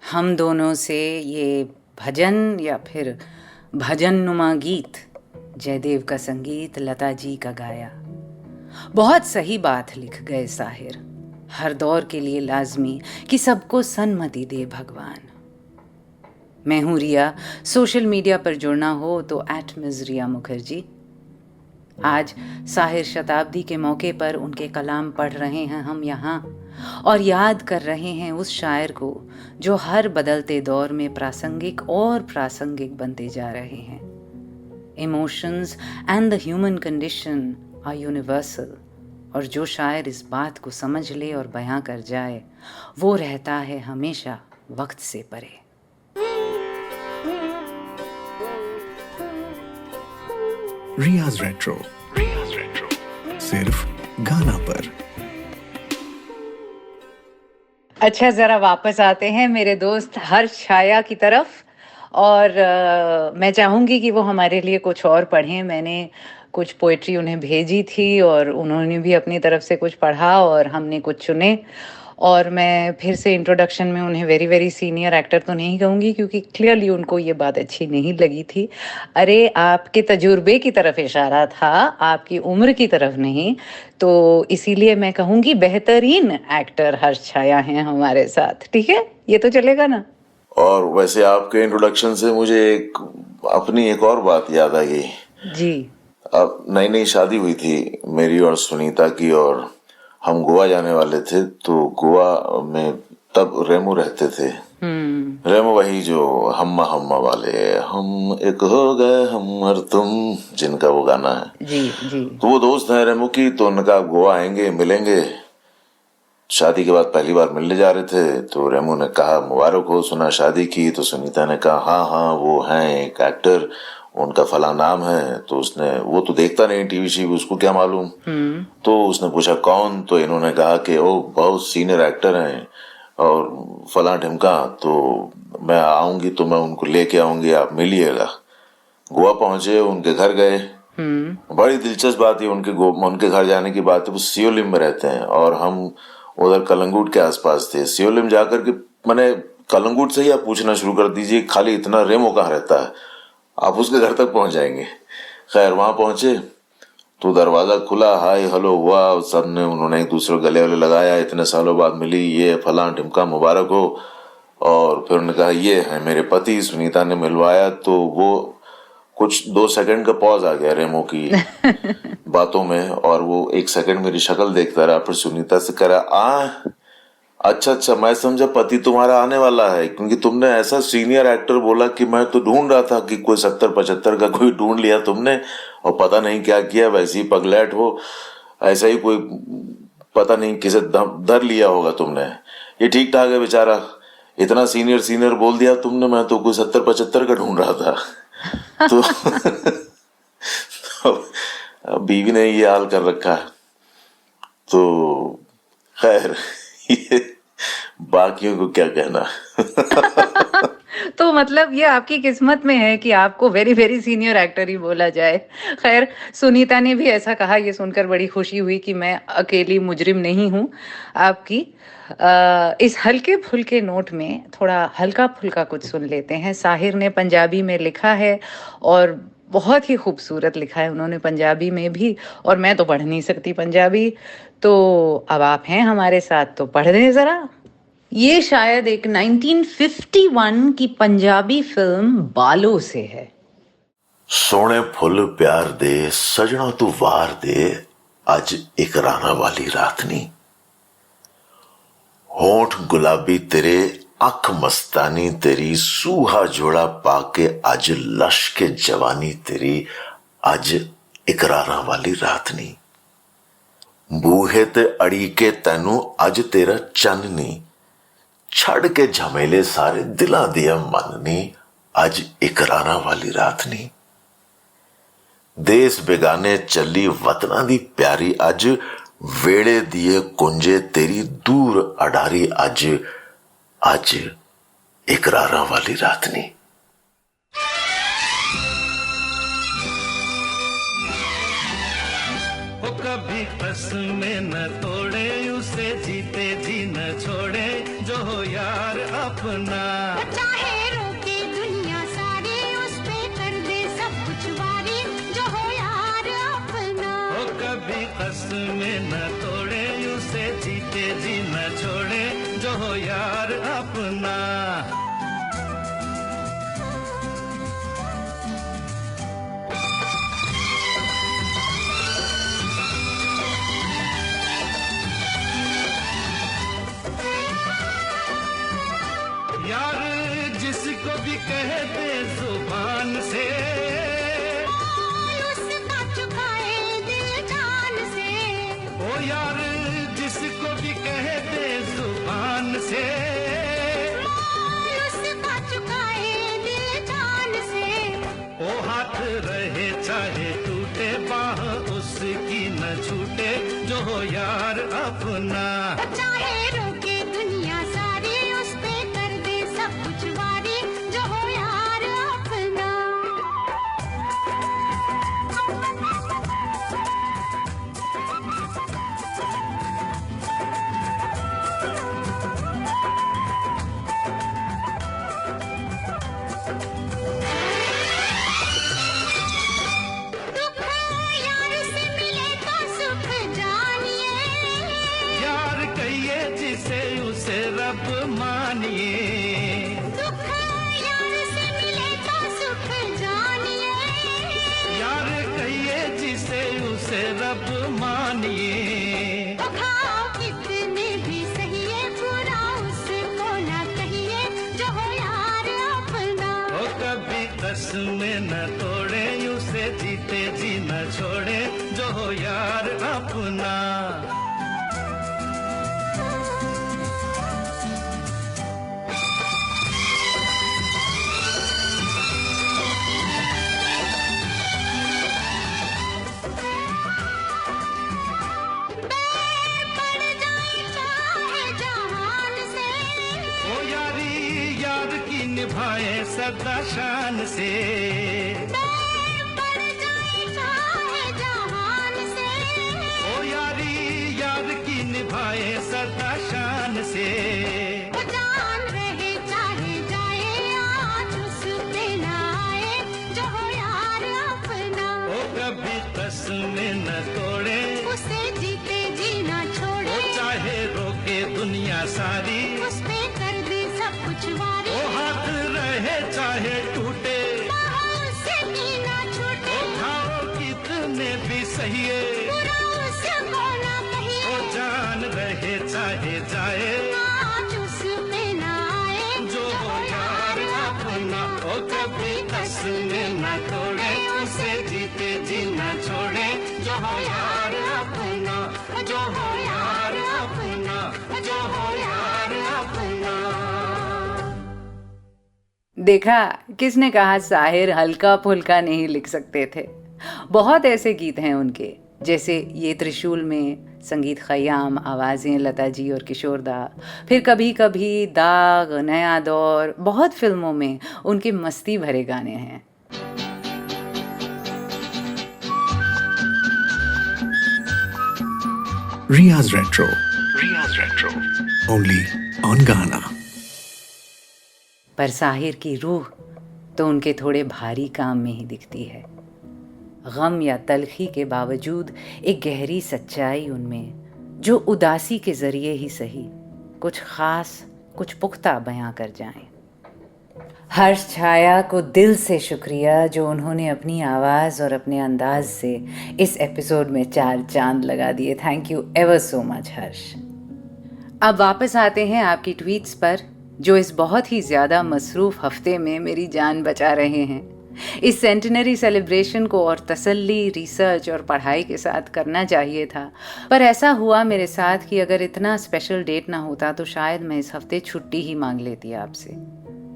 हम दोनों से ये भजन या फिर भजन नुमा गीत, जयदेव का संगीत, लता जी का गाया। बहुत सही बात लिख गए साहिर, हर दौर के लिए लाजमी कि सबको सन्मति दे भगवान। मैं हूँ रिया, सोशल मीडिया पर जुड़ना हो तो @Ms रिया मुखर्जी। आज साहिर शताब्दी के मौके पर उनके कलाम पढ़ रहे हैं हम यहाँ, और याद कर रहे हैं उस शायर को जो हर बदलते दौर में प्रासंगिक और प्रासंगिक बनते जा रहे हैं। Emotions and the human condition are universal, और जो शायर इस बात को समझ ले और बयां कर जाए वो रहता है हमेशा वक्त से परे। रियाज रेट्रो, सिर्फ गाना पर। अच्छा, ज़रा वापस आते हैं मेरे दोस्त हर्ष छाया की तरफ, और मैं चाहूँगी कि वो हमारे लिए कुछ और पढ़ें। मैंने कुछ पोइट्री उन्हें भेजी थी और उन्होंने भी अपनी तरफ से कुछ पढ़ा और हमने कुछ चुने। और मैं फिर से इंट्रोडक्शन में उन्हें वेरी वेरी सीनियर एक्टर तो नहीं कहूँगी, क्योंकि क्लियरली उनको ये बात अच्छी नहीं लगी थी। अरे, आपके तजुर्बे की तरफ इशारा था, आपकी उम्र की तरफ नहीं। तो इसीलिए मैं कहूँगी बेहतरीन एक्टर हर्ष छाया हैं हमारे साथ। ठीक है, ये तो चलेगा ना? और वैसे आपके इंट्रोडक्शन से मुझे अपनी एक और बात याद आ गई जी। अब नई नई शादी हुई थी मेरी और सुनीता की, और हम गोवा जाने वाले थे। तो गोवा में तब रेमो रहते थे। रेमो वही जो हम्मा हम्मा वाले, हम एक हो गए हम और तुम, जिनका वो गाना है। जी जी। तो वो दोस्त हैं रेमो की, तो उन्होंने कहा गोवा आएंगे, मिलेंगे। शादी के बाद पहली बार मिलने जा रहे थे, तो रेमो ने कहा मुबारक हो, सुना शादी की। तो सुनीता ने कहा हाँ हाँ, वो हैं एक एक्टर, उनका फला नाम है। तो उसने, वो तो देखता नहीं टीवी शीवी, उसको क्या मालूम। तो उसने पूछा कौन, तो इन्होंने कहा कि वो बहुत सीनियर एक्टर हैं और फला ढिमका, तो मैं आऊंगी तो मैं उनको लेके आऊंगी, आप मिलिएगा। गोवा पहुंचे, उनके घर गए। बड़ी दिलचस्प बात है, उनके घर जाने की बात है। वो सियोलिम में रहते हैं और हम उधर कलंगुट के आसपास थे। सियोलिम जाकर के मैंने कलंगुट से ही आप पूछना शुरू कर दीजिए खाली इतना रेमो कहाँ रहता है, आप उसके घर तक पहुंच जाएंगे। खैर वहां पहुंचे तो दरवाजा खुला, हाय हेलो हुआ, सबने उन्होंने एक दूसरे गले वले लगाया, इतने सालों बाद मिली, ये फलां ढिमका, मुबारक हो। और फिर उन्होंने कहा ये है मेरे पति। सुनीता ने मिलवाया, तो वो कुछ 2 सेकंड का पॉज आ गया रेमो की बातों में, और वो 1 सेकंड मेरी शक्ल देखता रहा। फिर सुनीता से कह रहा अच्छा, मैं समझा पति तुम्हारा आने वाला है, क्योंकि तुमने ऐसा सीनियर एक्टर बोला कि मैं तो ढूंढ रहा था कि कोई 70-75 का कोई ढूंढ लिया तुमने, और पता नहीं क्या किया, वैसे ही पगलैट हो, ऐसा ही कोई पता नहीं किसे धर लिया होगा तुमने। ये ठीक ठाक है बेचारा, इतना सीनियर बोल दिया तुमने, मैं तो कोई 70-75 का ढूंढ रहा था। तो बीवी ने ये हाल कर रखा है। तो खैर, ये बाकियों को क्या कहना। तो मतलब ये आपकी किस्मत में है कि आपको वेरी वेरी सीनियर एक्टर ही बोला जाए। खैर, सुनीता ने भी ऐसा कहा, ये सुनकर बड़ी खुशी हुई कि मैं अकेली मुजरिम नहीं हूँ आपकी। इस हल्के फुल्के नोट में थोड़ा हल्का फुल्का कुछ सुन लेते हैं। साहिर ने पंजाबी में लिखा है और बहुत ही खूबसूरत लिखा है उन्होंने पंजाबी में भी, और मैं तो पढ़ नहीं सकती पंजाबी। तो अब आप हैं हमारे साथ, तो पढ़ दें ज़रा। ये शायद एक 1951 की पंजाबी फिल्म बालों से है। सोने फुल प्यार दे सजना तू वार दे अज इकरारा वाली रात नी। होंठ गुलाबी तेरे अख मस्तानी तेरी सूहा जोड़ा पाके अज लश के जवानी तेरी अज इकरारा वाली रात नी। बूहे ते अड़ी के तैनू अज तेरा चन नी। छड़ के झमेले सारे दिला दिया मन नी अज इकरारा वाली रात नी। देश बेगाने चली वतना दी प्यारी अज वेड़े दिए कुंजे तेरी दूर अडारी अज अज इकरारा वाली रात नी। वो कभी कसमें न तोड़े उसे जीते जी न छोड़े जो हो यार अपना। चाहे रोके दुनिया सारी उस पे कर दे सब कुछ वारी जो हो यार अपना। वो कभी कसमें न तोड़े उसे जीते जी न छोड़े जो हो यार अपना। यार जिसको भी कह दे जुबान से उसका चुकाए दिल जान से। ओ यार जिसको भी कह दे जुबान से उसका चुकाए दिल जान से। ओ हाथ रहे चाहे टूटे बाह उसकी न छूटे जो हो यार अपना। चाहे रोके दुनिया सारी उस पे कर दे सब कुछ वारी जो हो यार अपना। दुख यार से मिले तो सुख जानिए। यार कहिए जिसे उसे रब मानिए। दुख यार से मिले तो सुख जानिए। यार कहिए जिसे उसे रब मानिए। तो खाओ कितने भी सही है बुरा उसको ना कहिए जो हो यार अपना। ओ कभी कसमें न तोड़े उसे जीते जी न छोड़े जो हो यार अपना। पड़ जाए चाहे जहान से। ओ यारी यार की निभाए सदा शान से। पड़ जाए चाहे जहान से। ओ यारी यार की निभाए सदा शान से। वो जान रहे चाहे जाए आज उस पे ना आए जो हो यार अपना। ओ कभी कसमें न तोड़े उसे जीते जी ना छोड़े। ओ चाहे रोके दुनिया सारी उस पे कर दे सब कुछ वारी। ओ हाथ रहे चाहे टूटे बाहों से भी ना छूटे। ओ खाओ कितने भी सहिए बुरा उसको ना कहिए। ओ जान रहे चाहे जाए आज उस पे ना आए जो हो यार अपना। ओ कभी कसमें न तोड़े उसे जीते जी न छोड़े जो हो यार अपना। जो हो यार अपना। जो हो यार अपना। देखा, किसने कहा साहिर हल्का फुल्का नहीं लिख सकते थे। बहुत ऐसे गीत हैं उनके, जैसे ये त्रिशूल में संगीत खयाम, आवाज़ें लता जी और किशोर दा। फिर कभी कभी दाग, नया दौर, बहुत फिल्मों में उनके मस्ती भरे गाने हैं। Riya's Retro, Riya's Retro. only on Ghana. पर साहिर की रूह तो उनके थोड़े भारी काम में ही दिखती है। गम या तलखी के बावजूद एक गहरी सच्चाई उनमें, जो उदासी के जरिए ही सही कुछ खास, कुछ पुख्ता बयां कर जाएं। हर्ष छाया को दिल से शुक्रिया जो उन्होंने अपनी आवाज़ और अपने अंदाज से इस एपिसोड में 4 चांद लगा दिए। Thank you ever so much Harsh. अब वापस आते हैं आपकी ट्वीट्स पर, जो इस बहुत ही ज़्यादा मसरूफ़ हफ्ते में मेरी जान बचा रहे हैं। इस सेंटिनरी सेलिब्रेशन को और तसल्ली, रिसर्च और पढ़ाई के साथ करना चाहिए था, पर ऐसा हुआ मेरे साथ कि अगर इतना स्पेशल डेट ना होता तो शायद मैं इस हफ्ते छुट्टी ही मांग लेती आपसे।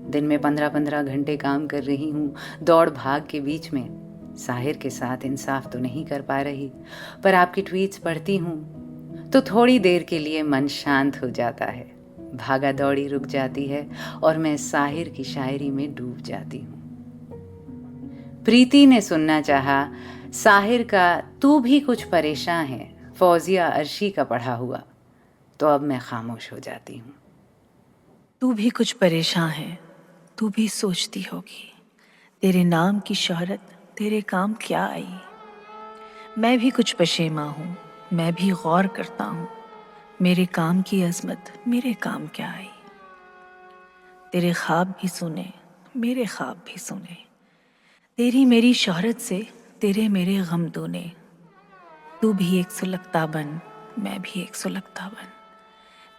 दिन में 15-15 घंटे काम कर रही हूँ, दौड़ भाग के बीच में साहिर के साथ इंसाफ तो नहीं कर पा रही, पर आपकी ट्वीट्स पढ़ती हूँ तो थोड़ी देर के लिए मन शांत हो जाता है, भागा दौड़ी रुक जाती है और मैं साहिर की शायरी में डूब जाती हूँ। प्रीति ने सुनना चाहा साहिर का तू भी कुछ परेशान है, फौजिया अर्शी का पढ़ा हुआ, तो अब मैं खामोश हो जाती हूँ। तू भी कुछ परेशान है, तू भी सोचती होगी, तेरे नाम की शोहरत तेरे काम क्या आई। मैं भी कुछ पशेमा हूँ, मैं भी गौर करता हूँ, मेरे काम की अजमत मेरे काम क्या आई। तेरे ख्वाब भी सुने, मेरे ख्वाब भी सुने, तेरी मेरी शोहरत से तेरे मेरे गम दूने। तू भी एक सुलगता बन, मैं भी एक सुलगता बन,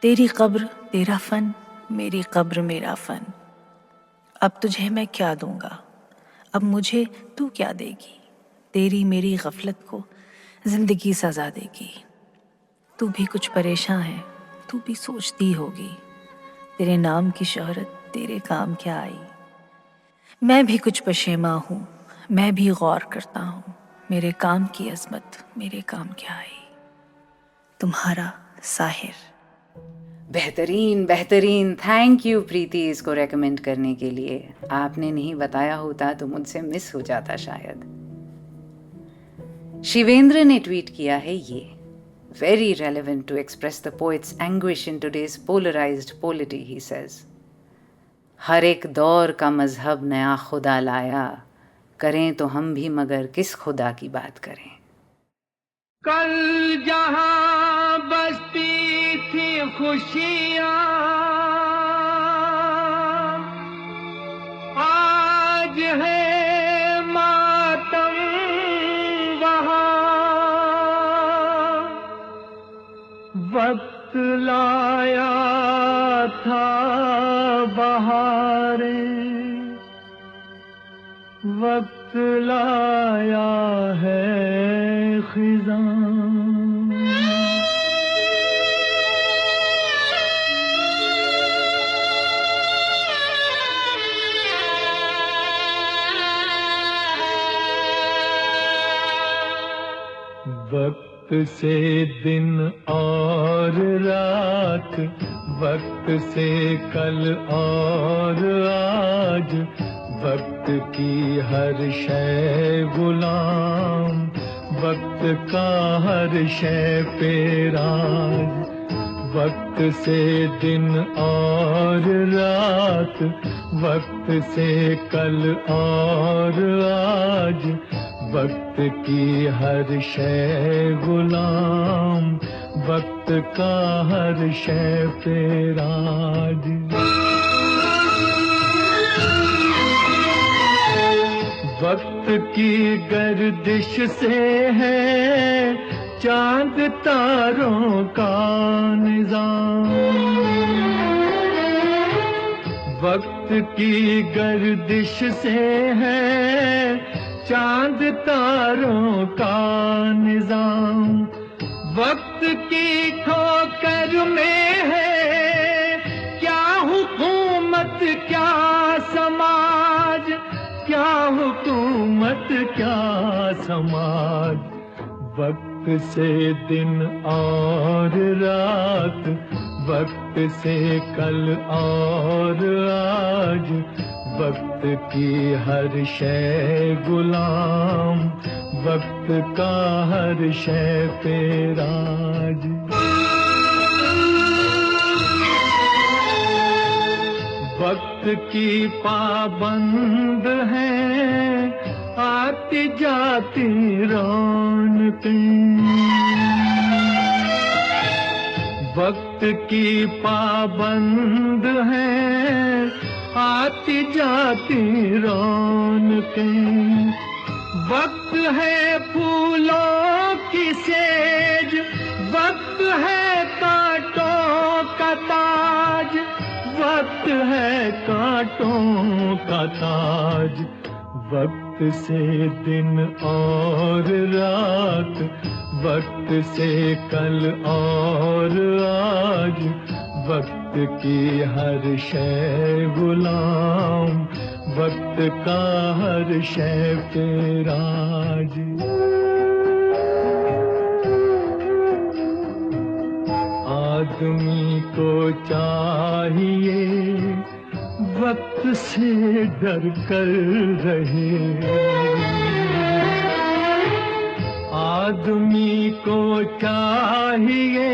तेरी कब्र तेरा फन, मेरी कब्र मेरा फन। अब तुझे मैं क्या दूंगा, अब मुझे तू क्या देगी, तेरी मेरी गफलत को जिंदगी सजा देगी। तू भी कुछ परेशान है, तू भी सोचती होगी, तेरे नाम की शोहरत तेरे काम क्या आई। मैं भी कुछ पशेमा हूँ, मैं भी गौर करता हूँ, मेरे काम की अजमत मेरे काम क्या आई। तुम्हारा साहिर। बेहतरीन बेहतरीन, थैंक यू प्रीति इसको रेकमेंड करने के लिए। आपने नहीं बताया होता तो मुझसे मिस हो जाता शायद। शिवेंद्र ने ट्वीट किया है ये, very relevant to express the poet's anguish in today's polarised polity, he says. हर एक दौर का मजहब नया खुदा लाया, करें तो हम भी मगर किस खुदा की बात करें। कल जहां बसती थी खुशियां, आज है मातम वहां। वक्त लाया था बहारें, वक्त लाया है खिज़ां। वक्त से दिन और रात, वक्त से कल और आज, वक्त की हर शय गुलाम, वक्त का हर शय पे राज। वक्त से दिन और रात, वक्त से कल और आज, वक्त की हर शय गुलाम, वक्त का हर शय पे राज। वक्त की गर्दिश से है चांद तारों का निजाम। वक्त की गर्दिश से है चांद तारों का निजाम। वक्त की ठोकर में है क्या हुकूमत क्या समाज, क्या हुकूमत क्या समाज। वक्त से दिन और रात, वक्त से कल और आज, वक्त की हर शय गुलाम, वक्त का हर शय पे राज। वक्त की पाबंद है आती जाती रौनकें। वक्त की पाबंद है आती जाती रौनकें। वक्त है फूलों की सेज, वक्त है कांटों का ताज, वक्त है कांटों का ताज। वक्त से दिन और रात, वक्त से कल और आज, वक्त की हर शय गुलाम, वक्त का हर शय पे राज। आदमी को चाहिए वक्त से डर कर रहे। आदमी को चाहिए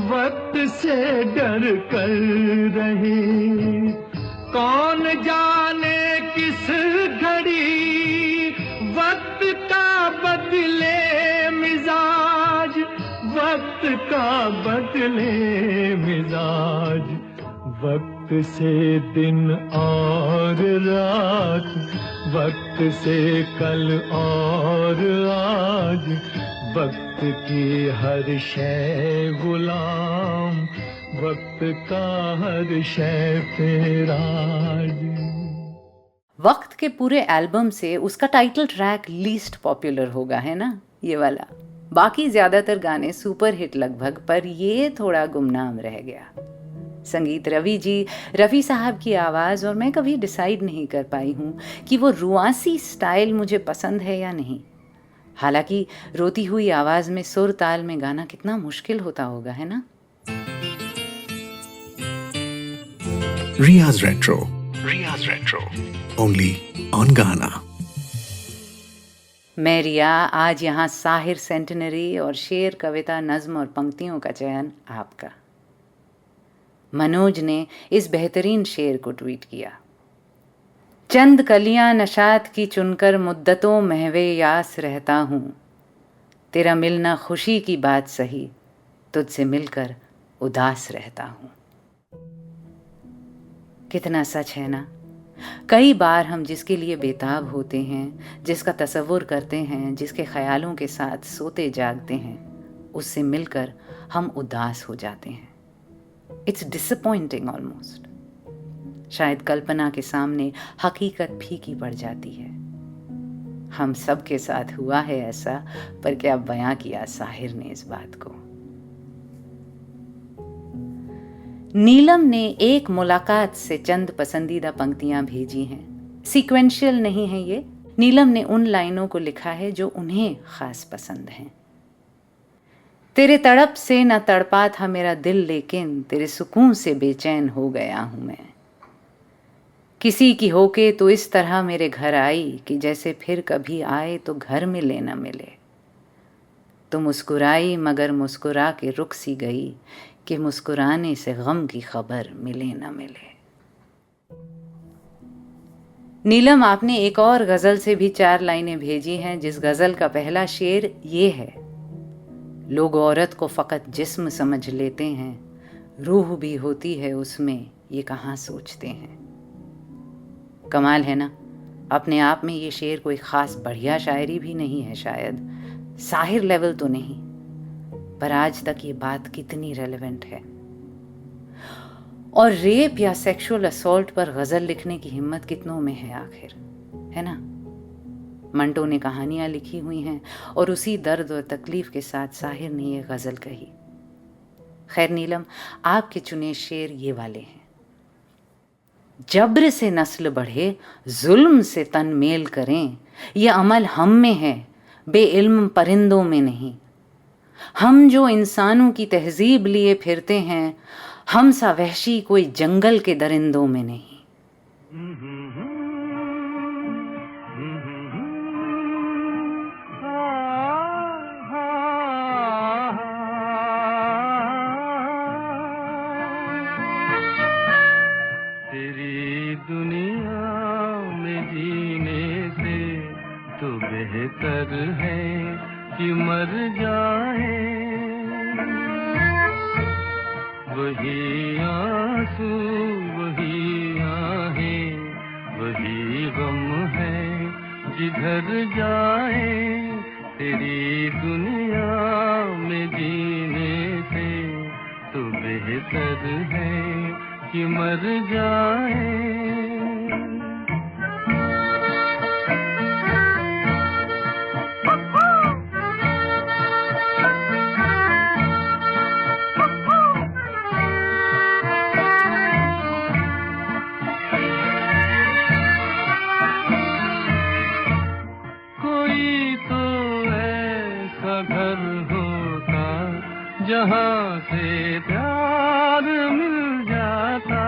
वक्त से डर कर रहे। कौन जाने किस घड़ी वक्त का बदले मिजाज, वक्त का बदले मिजाज। वक्त से दिन और रात, वक्त से कल और आज, वक्त की हर शय गुलाम, वक्त का हर शय पे राज। वक्त के पूरे एल्बम से उसका टाइटल ट्रैक लीस्ट पॉपुलर होगा, है ना, ये वाला। बाकी ज्यादातर गाने सुपर हिट लगभग, पर ये थोड़ा गुमनाम रह गया। संगीत रवि जी, रवि साहब की आवाज़, और मैं कभी डिसाइड नहीं कर पाई हूँ कि वो रुआसी स्टाइल मुझे पसंद है या नहीं। हालांकि रोती हुई आवाज़ में सुर ताल में गाना कितना मुश्किल होता होगा, है ना। Riaz retro, Riaz Retro. Only on Gaana. मैं रिया, आज यहाँ साहिर सेंटिनरी और शेर, कविता, नज्म और पंक्तियों का चयन आपका। मनोज ने इस बेहतरीन शेर को ट्वीट किया। चंद कलियां नशात की चुनकर मुद्दतों महवे यास रहता हूँ, तेरा मिलना खुशी की बात सही, तुझसे मिलकर उदास रहता हूँ। कितना सच है ना। कई बार हम जिसके लिए बेताब होते हैं, जिसका तसव्वुर करते हैं, जिसके ख्यालों के साथ सोते जागते हैं, उससे मिलकर हम उदास हो जाते हैं। It's disappointing almost. शायद कल्पना के सामने हकीकत फीकी पड़ जाती है। हम सब के साथ हुआ है ऐसा, पर क्या बयां किया साहिर ने इस बात को। नीलम ने एक मुलाकात से चंद पसंदीदा पंक्तियां भेजी हैं। सीक्वेंशियल नहीं है ये। नीलम ने उन लाइनों को लिखा है जो उन्हें खास पसंद हैं। तेरे तड़प से न तड़पा था मेरा दिल, लेकिन तेरे सुकून से बेचैन हो गया हूं मैं। किसी की होके तो इस तरह मेरे घर आई कि जैसे फिर कभी आए तो घर मिले न मिले। तो मुस्कुराई मगर मुस्कुरा के रुक सी गई कि मुस्कुराने से गम की खबर मिले न मिले। नीलम, आपने एक और गजल से भी 4 लाइनें भेजी हैं, जिस गजल का पहला शेर ये है। लोग औरत को फ़कत जिस्म समझ लेते हैं, रूह भी होती है उसमें, ये कहाँ सोचते हैं। कमाल है ना। अपने आप में ये शेर कोई ख़ास बढ़िया शायरी भी नहीं है, शायद साहिर लेवल तो नहीं, पर आज तक ये बात कितनी रेलेवेंट है। और रेप या सेक्सुअल असॉल्ट पर गज़ल लिखने की हिम्मत कितनों में है आखिर, है ना। मंटो ने कहानियां लिखी हुई हैं और उसी दर्द और तकलीफ के साथ साहिर ने ये गज़ल कही। खैर नीलम, आपके चुने शेर ये वाले हैं। जब्र से नस्ल बढ़े, जुल्म से तन मेल करें, ये अमल हम में है, बेइल्म परिंदों में नहीं। हम जो इंसानों की तहजीब लिए फिरते हैं, हम सा वहशी कोई जंगल के दरिंदों में नहीं। तेरी दुनिया में जीने से तो बेहतर है कि मर जाए। वही आंसू वही वही गम है जिधर जाए तेरी दुनिया में जीने से तो बेहतर है कि मर जाए। घर होता जहाँ से प्यार मिल जाता,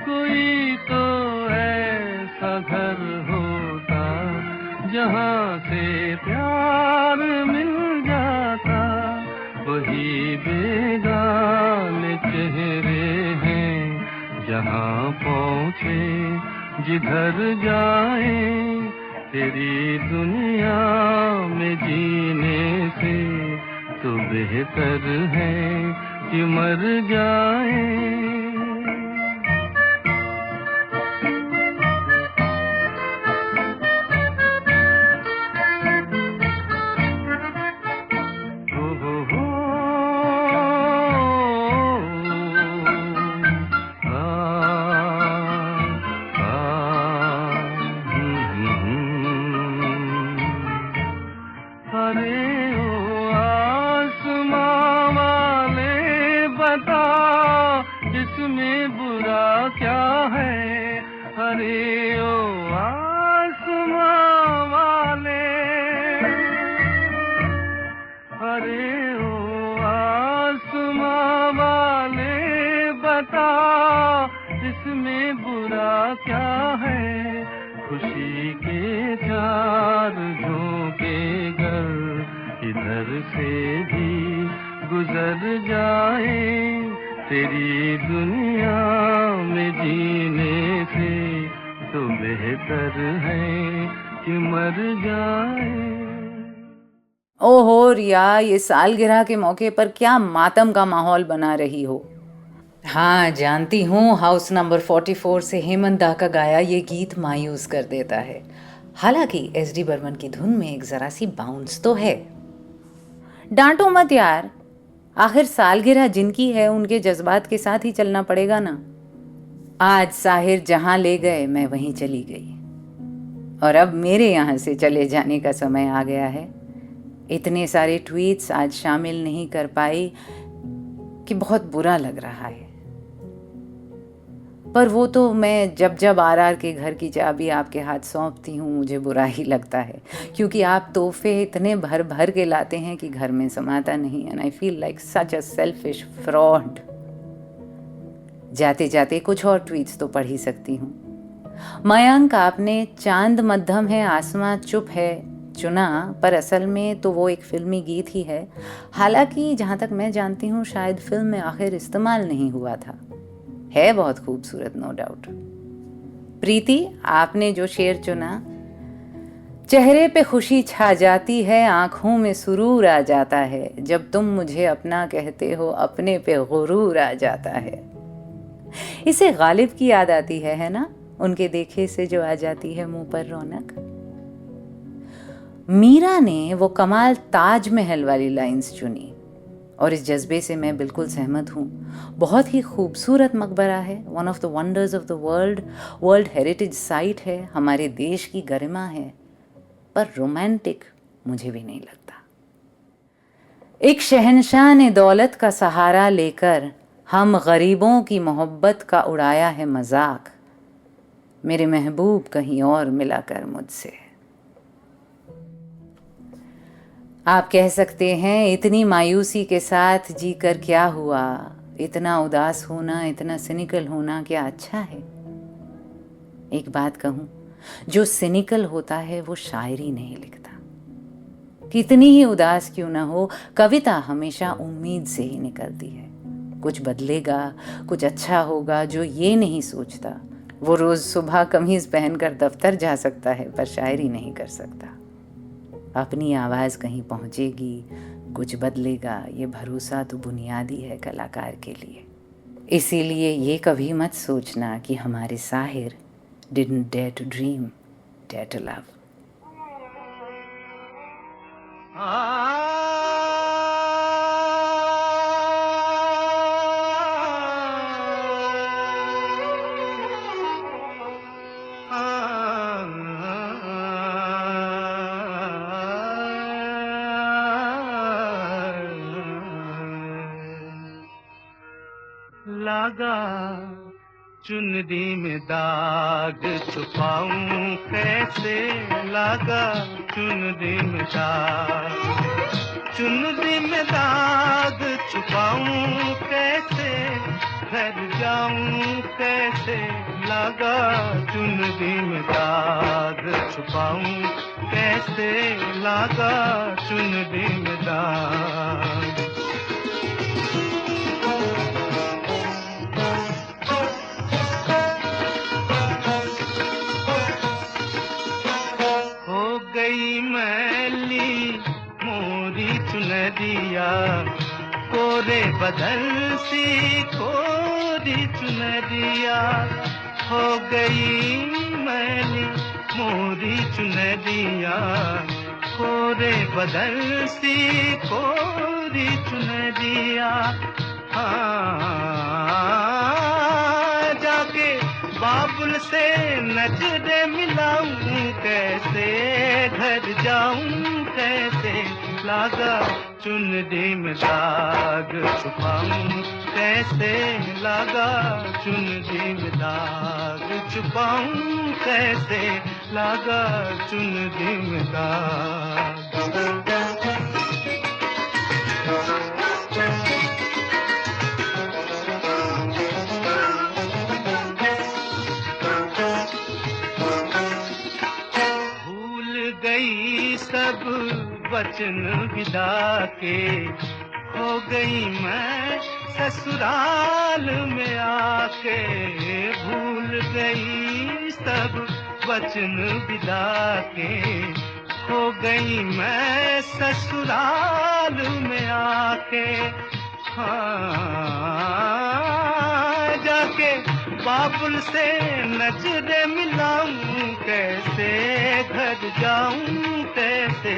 कोई तो ऐसा घर होता जहाँ से प्यार मिल जाता। वही बेगाने चेहरे हैं जहाँ पहुँचे जिधर जाए तेरी दुनिया में जीने से तो बेहतर है कि मर जाए। इसमें बुरा क्या है? अरे ओ आसमां वाले, अरे ओ आसमां वाले बता इसमें बुरा क्या है? खुशी के चार झोंके गर इधर से भी गुजर जाए तेरी दुनिया में जीने से तो बेहतर है कि मर जाए। ओहो रिया, ये सालगिरह के मौके पर क्या मातम का माहौल बना रही हो। हाँ जानती हूँ, हाउस नंबर 44 से हेमंत दा का गाया ये गीत मायूस कर देता है। हालांकि एसडी बर्मन की धुन में एक जरा सी बाउंस तो है। डांटो मत यार, आखिर सालगिरह जिनकी है उनके जज्बात के साथ ही चलना पड़ेगा ना। आज साहिर जहां ले गए मैं वहीं चली गई, और अब मेरे यहाँ से चले जाने का समय आ गया है। इतने सारे ट्वीट्स आज शामिल नहीं कर पाई कि बहुत बुरा लग रहा है, पर वो तो मैं जब जब आरआर के घर की चाबी आपके हाथ सौंपती हूँ मुझे बुरा ही लगता है, क्योंकि आप तोहफे इतने भर भर के लाते हैं कि घर में समाता नहीं। And I feel like such a selfish fraud. जाते जाते कुछ और ट्वीट्स तो पढ़ ही सकती हूँ। मयंक, आपने चांद मध्यम है आसमां चुप है चुना, पर असल में तो वो एक फिल्मी गीत ही है। हालांकि जहाँ तक मैं जानती हूँ शायद फिल्म में आखिर इस्तेमाल नहीं हुआ था। है बहुत खूबसूरत, नो डाउट। प्रीति, आपने जो शेर चुना, चेहरे पे खुशी छा जाती है, आंखों में सुरूर आ जाता है, जब तुम मुझे अपना कहते हो अपने पे गुरूर आ जाता है। इसे गालिब की याद आती है ना, उनके देखे से जो आ जाती है मुंह पर रौनक। मीरा ने वो कमाल ताजमहल वाली लाइंस चुनी और इस जज्बे से मैं बिल्कुल सहमत हूँ। बहुत ही खूबसूरत मकबरा है, one of the wonders of the world heritage site है, हमारे देश की गरिमा है, पर रोमांटिक मुझे भी नहीं लगता। एक शहंशाह ने दौलत का सहारा लेकर हम गरीबों की मोहब्बत का उड़ाया है मजाक, मेरे महबूब कहीं और मिला कर मुझसे। आप कह सकते हैं इतनी मायूसी के साथ जीकर क्या हुआ, इतना उदास होना, इतना सिनिकल होना क्या अच्छा है? एक बात कहूं, जो सिनिकल होता है वो शायरी नहीं लिखता। कितनी ही उदास क्यों ना हो, कविता हमेशा उम्मीद से ही निकलती है। कुछ बदलेगा, कुछ अच्छा होगा, जो ये नहीं सोचता वो रोज सुबह कमीज पहनकर दफ्तर जा सकता है पर शायरी नहीं कर सकता। अपनी आवाज़ कहीं पहुंचेगी, कुछ बदलेगा, ये भरोसा तो बुनियादी है कलाकार के लिए। इसीलिए ये कभी मत सोचना कि हमारे Sahir didn't dare to dream, dare to love. लागा चुनरी में दाग छुपाऊं कैसे, लागा चुनरी में दाग छुपाऊं कैसे, घर जाऊं कैसे, लागा चुनरी में दाग छुपाऊं कैसे, लागा चुनरी में दाग। मैली मोरी चुनरिया कोरे बदल सी कोरी चुनरिया, हो गई मैली मोरी चुनरिया कोरे बदल सी कोरी चुनरिया। जाके बाबुल से नजरे मिलाऊं कैसे, घर जाऊं कैसे, लागा चुनरी में दाग छुपाऊं कैसे, लागा चुनरी में दाग छुपाऊं कैसे, लागा चुनरी में दाग। सब वचन विदा के हो गई मैं ससुराल में आके, भूल गई सब वचन विदा के हो गई मैं ससुराल में आके। जाके बाबुल से नजरे मिलाऊं कैसे, घर जाऊं कैसे,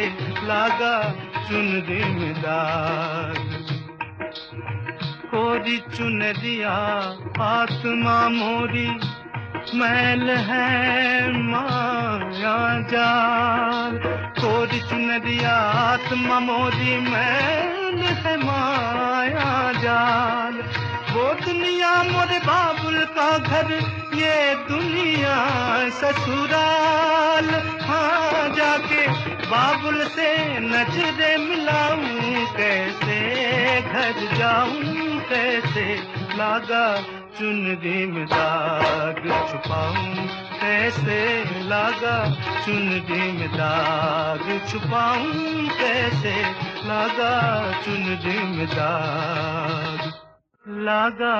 लागा चुनरी में दाग। कोरी चुनरिया आत्मा मोरी मैल है माया जाल, कोरी चुनरिया आत्मा मोरी मैल है माया जाल। वो दुनिया मोरे बाबुल का घर, ये दुनिया ससुराल। जाके बाबुल से नजरे मिलाऊं कैसे, घर जाऊं कैसे, लागा चुनरी में दाग छुपाऊं कैसे, लागा चुनरी में दाग छुपाऊं कैसे, लागा चुनरी में दाग। लागा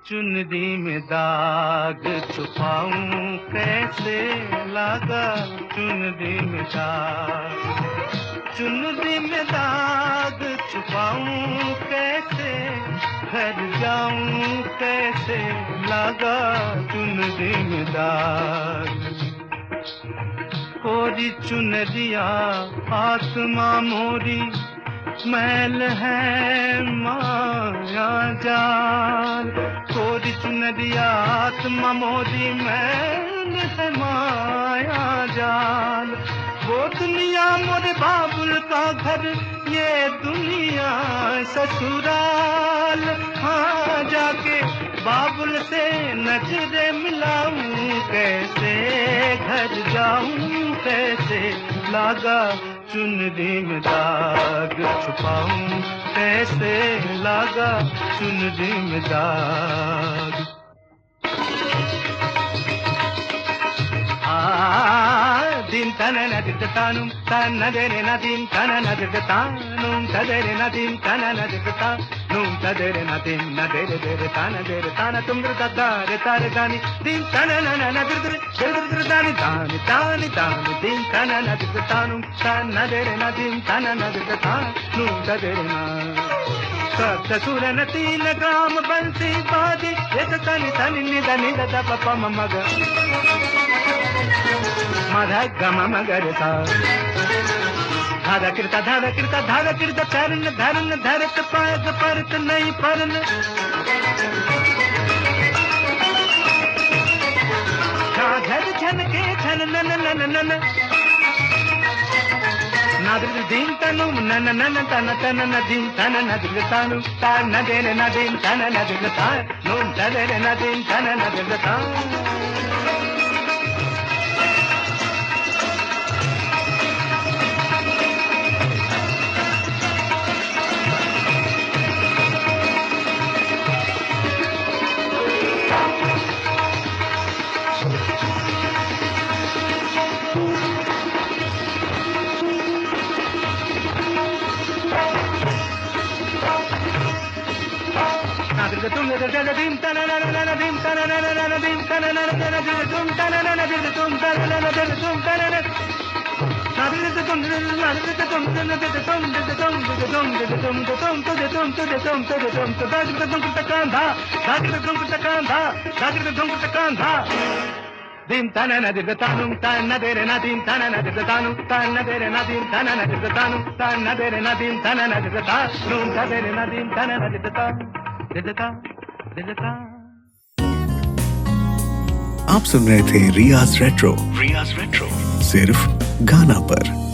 चुनरी में दाग छुपाऊं कैसे, लागा चुनरी में दाग। चुनरी में दाग छुपाऊं कैसे, घर जाऊं कैसे, लागा चुनरी में दाग। कोरी चुनरिया आत्मा मोरी मैल है माया जाल, कोरी चुनरिया आत्मा मोरी मैल है माया जाल। वो दुनिया मोरे बाबुल का घर, ये दुनिया ससुराल। जाके बाबुल से नजरे मिलाऊं कैसे, घर जाऊं कैसे, लागा चुनरी में दाग छुपाऊं कैसे, लागा चुनरी में दाग। दिन तन नदित तानुम तन नदरे नदीम तन नदित तानुम तदरे नदीम तन नदित तानुम तदरे नदीम नदरे दरे तान तुम ददारे तारे दानी दिन तन नन नदरे दरे दानी दानी दानी दानी दिन तन नदित तानुम तन नदरे नदीम तन नदित तानुम तदरे ना। ससुर न तीन ग्राम बंसी बाजी एक तनि तनि निद निद दप पम मग मध गम मगर सा धारा कृता चरण धरन धरत पाग परत नहीं परन झन झन के झन नन नन नन नादिर दीन तनु नन नन तन तन नदीन तन नदिर तानु तान नदेन नदीन तन नदिर तान नून तदेन नदीन तन नदिर तान तुम दीम तन दीम तन दीम तन तुम तन तुम दीम तन नदिर तानु तन नदेर नदीम तन नदिर तानु तन नदेर नदीम तन नदिर तानु तन नदेर नदीम तन नदिर तानु नदेर नदीम तन नदिर तानु आप सुन रहे थे रियाज रेट्रो Riaz Retro. सिर्फ गाना पर।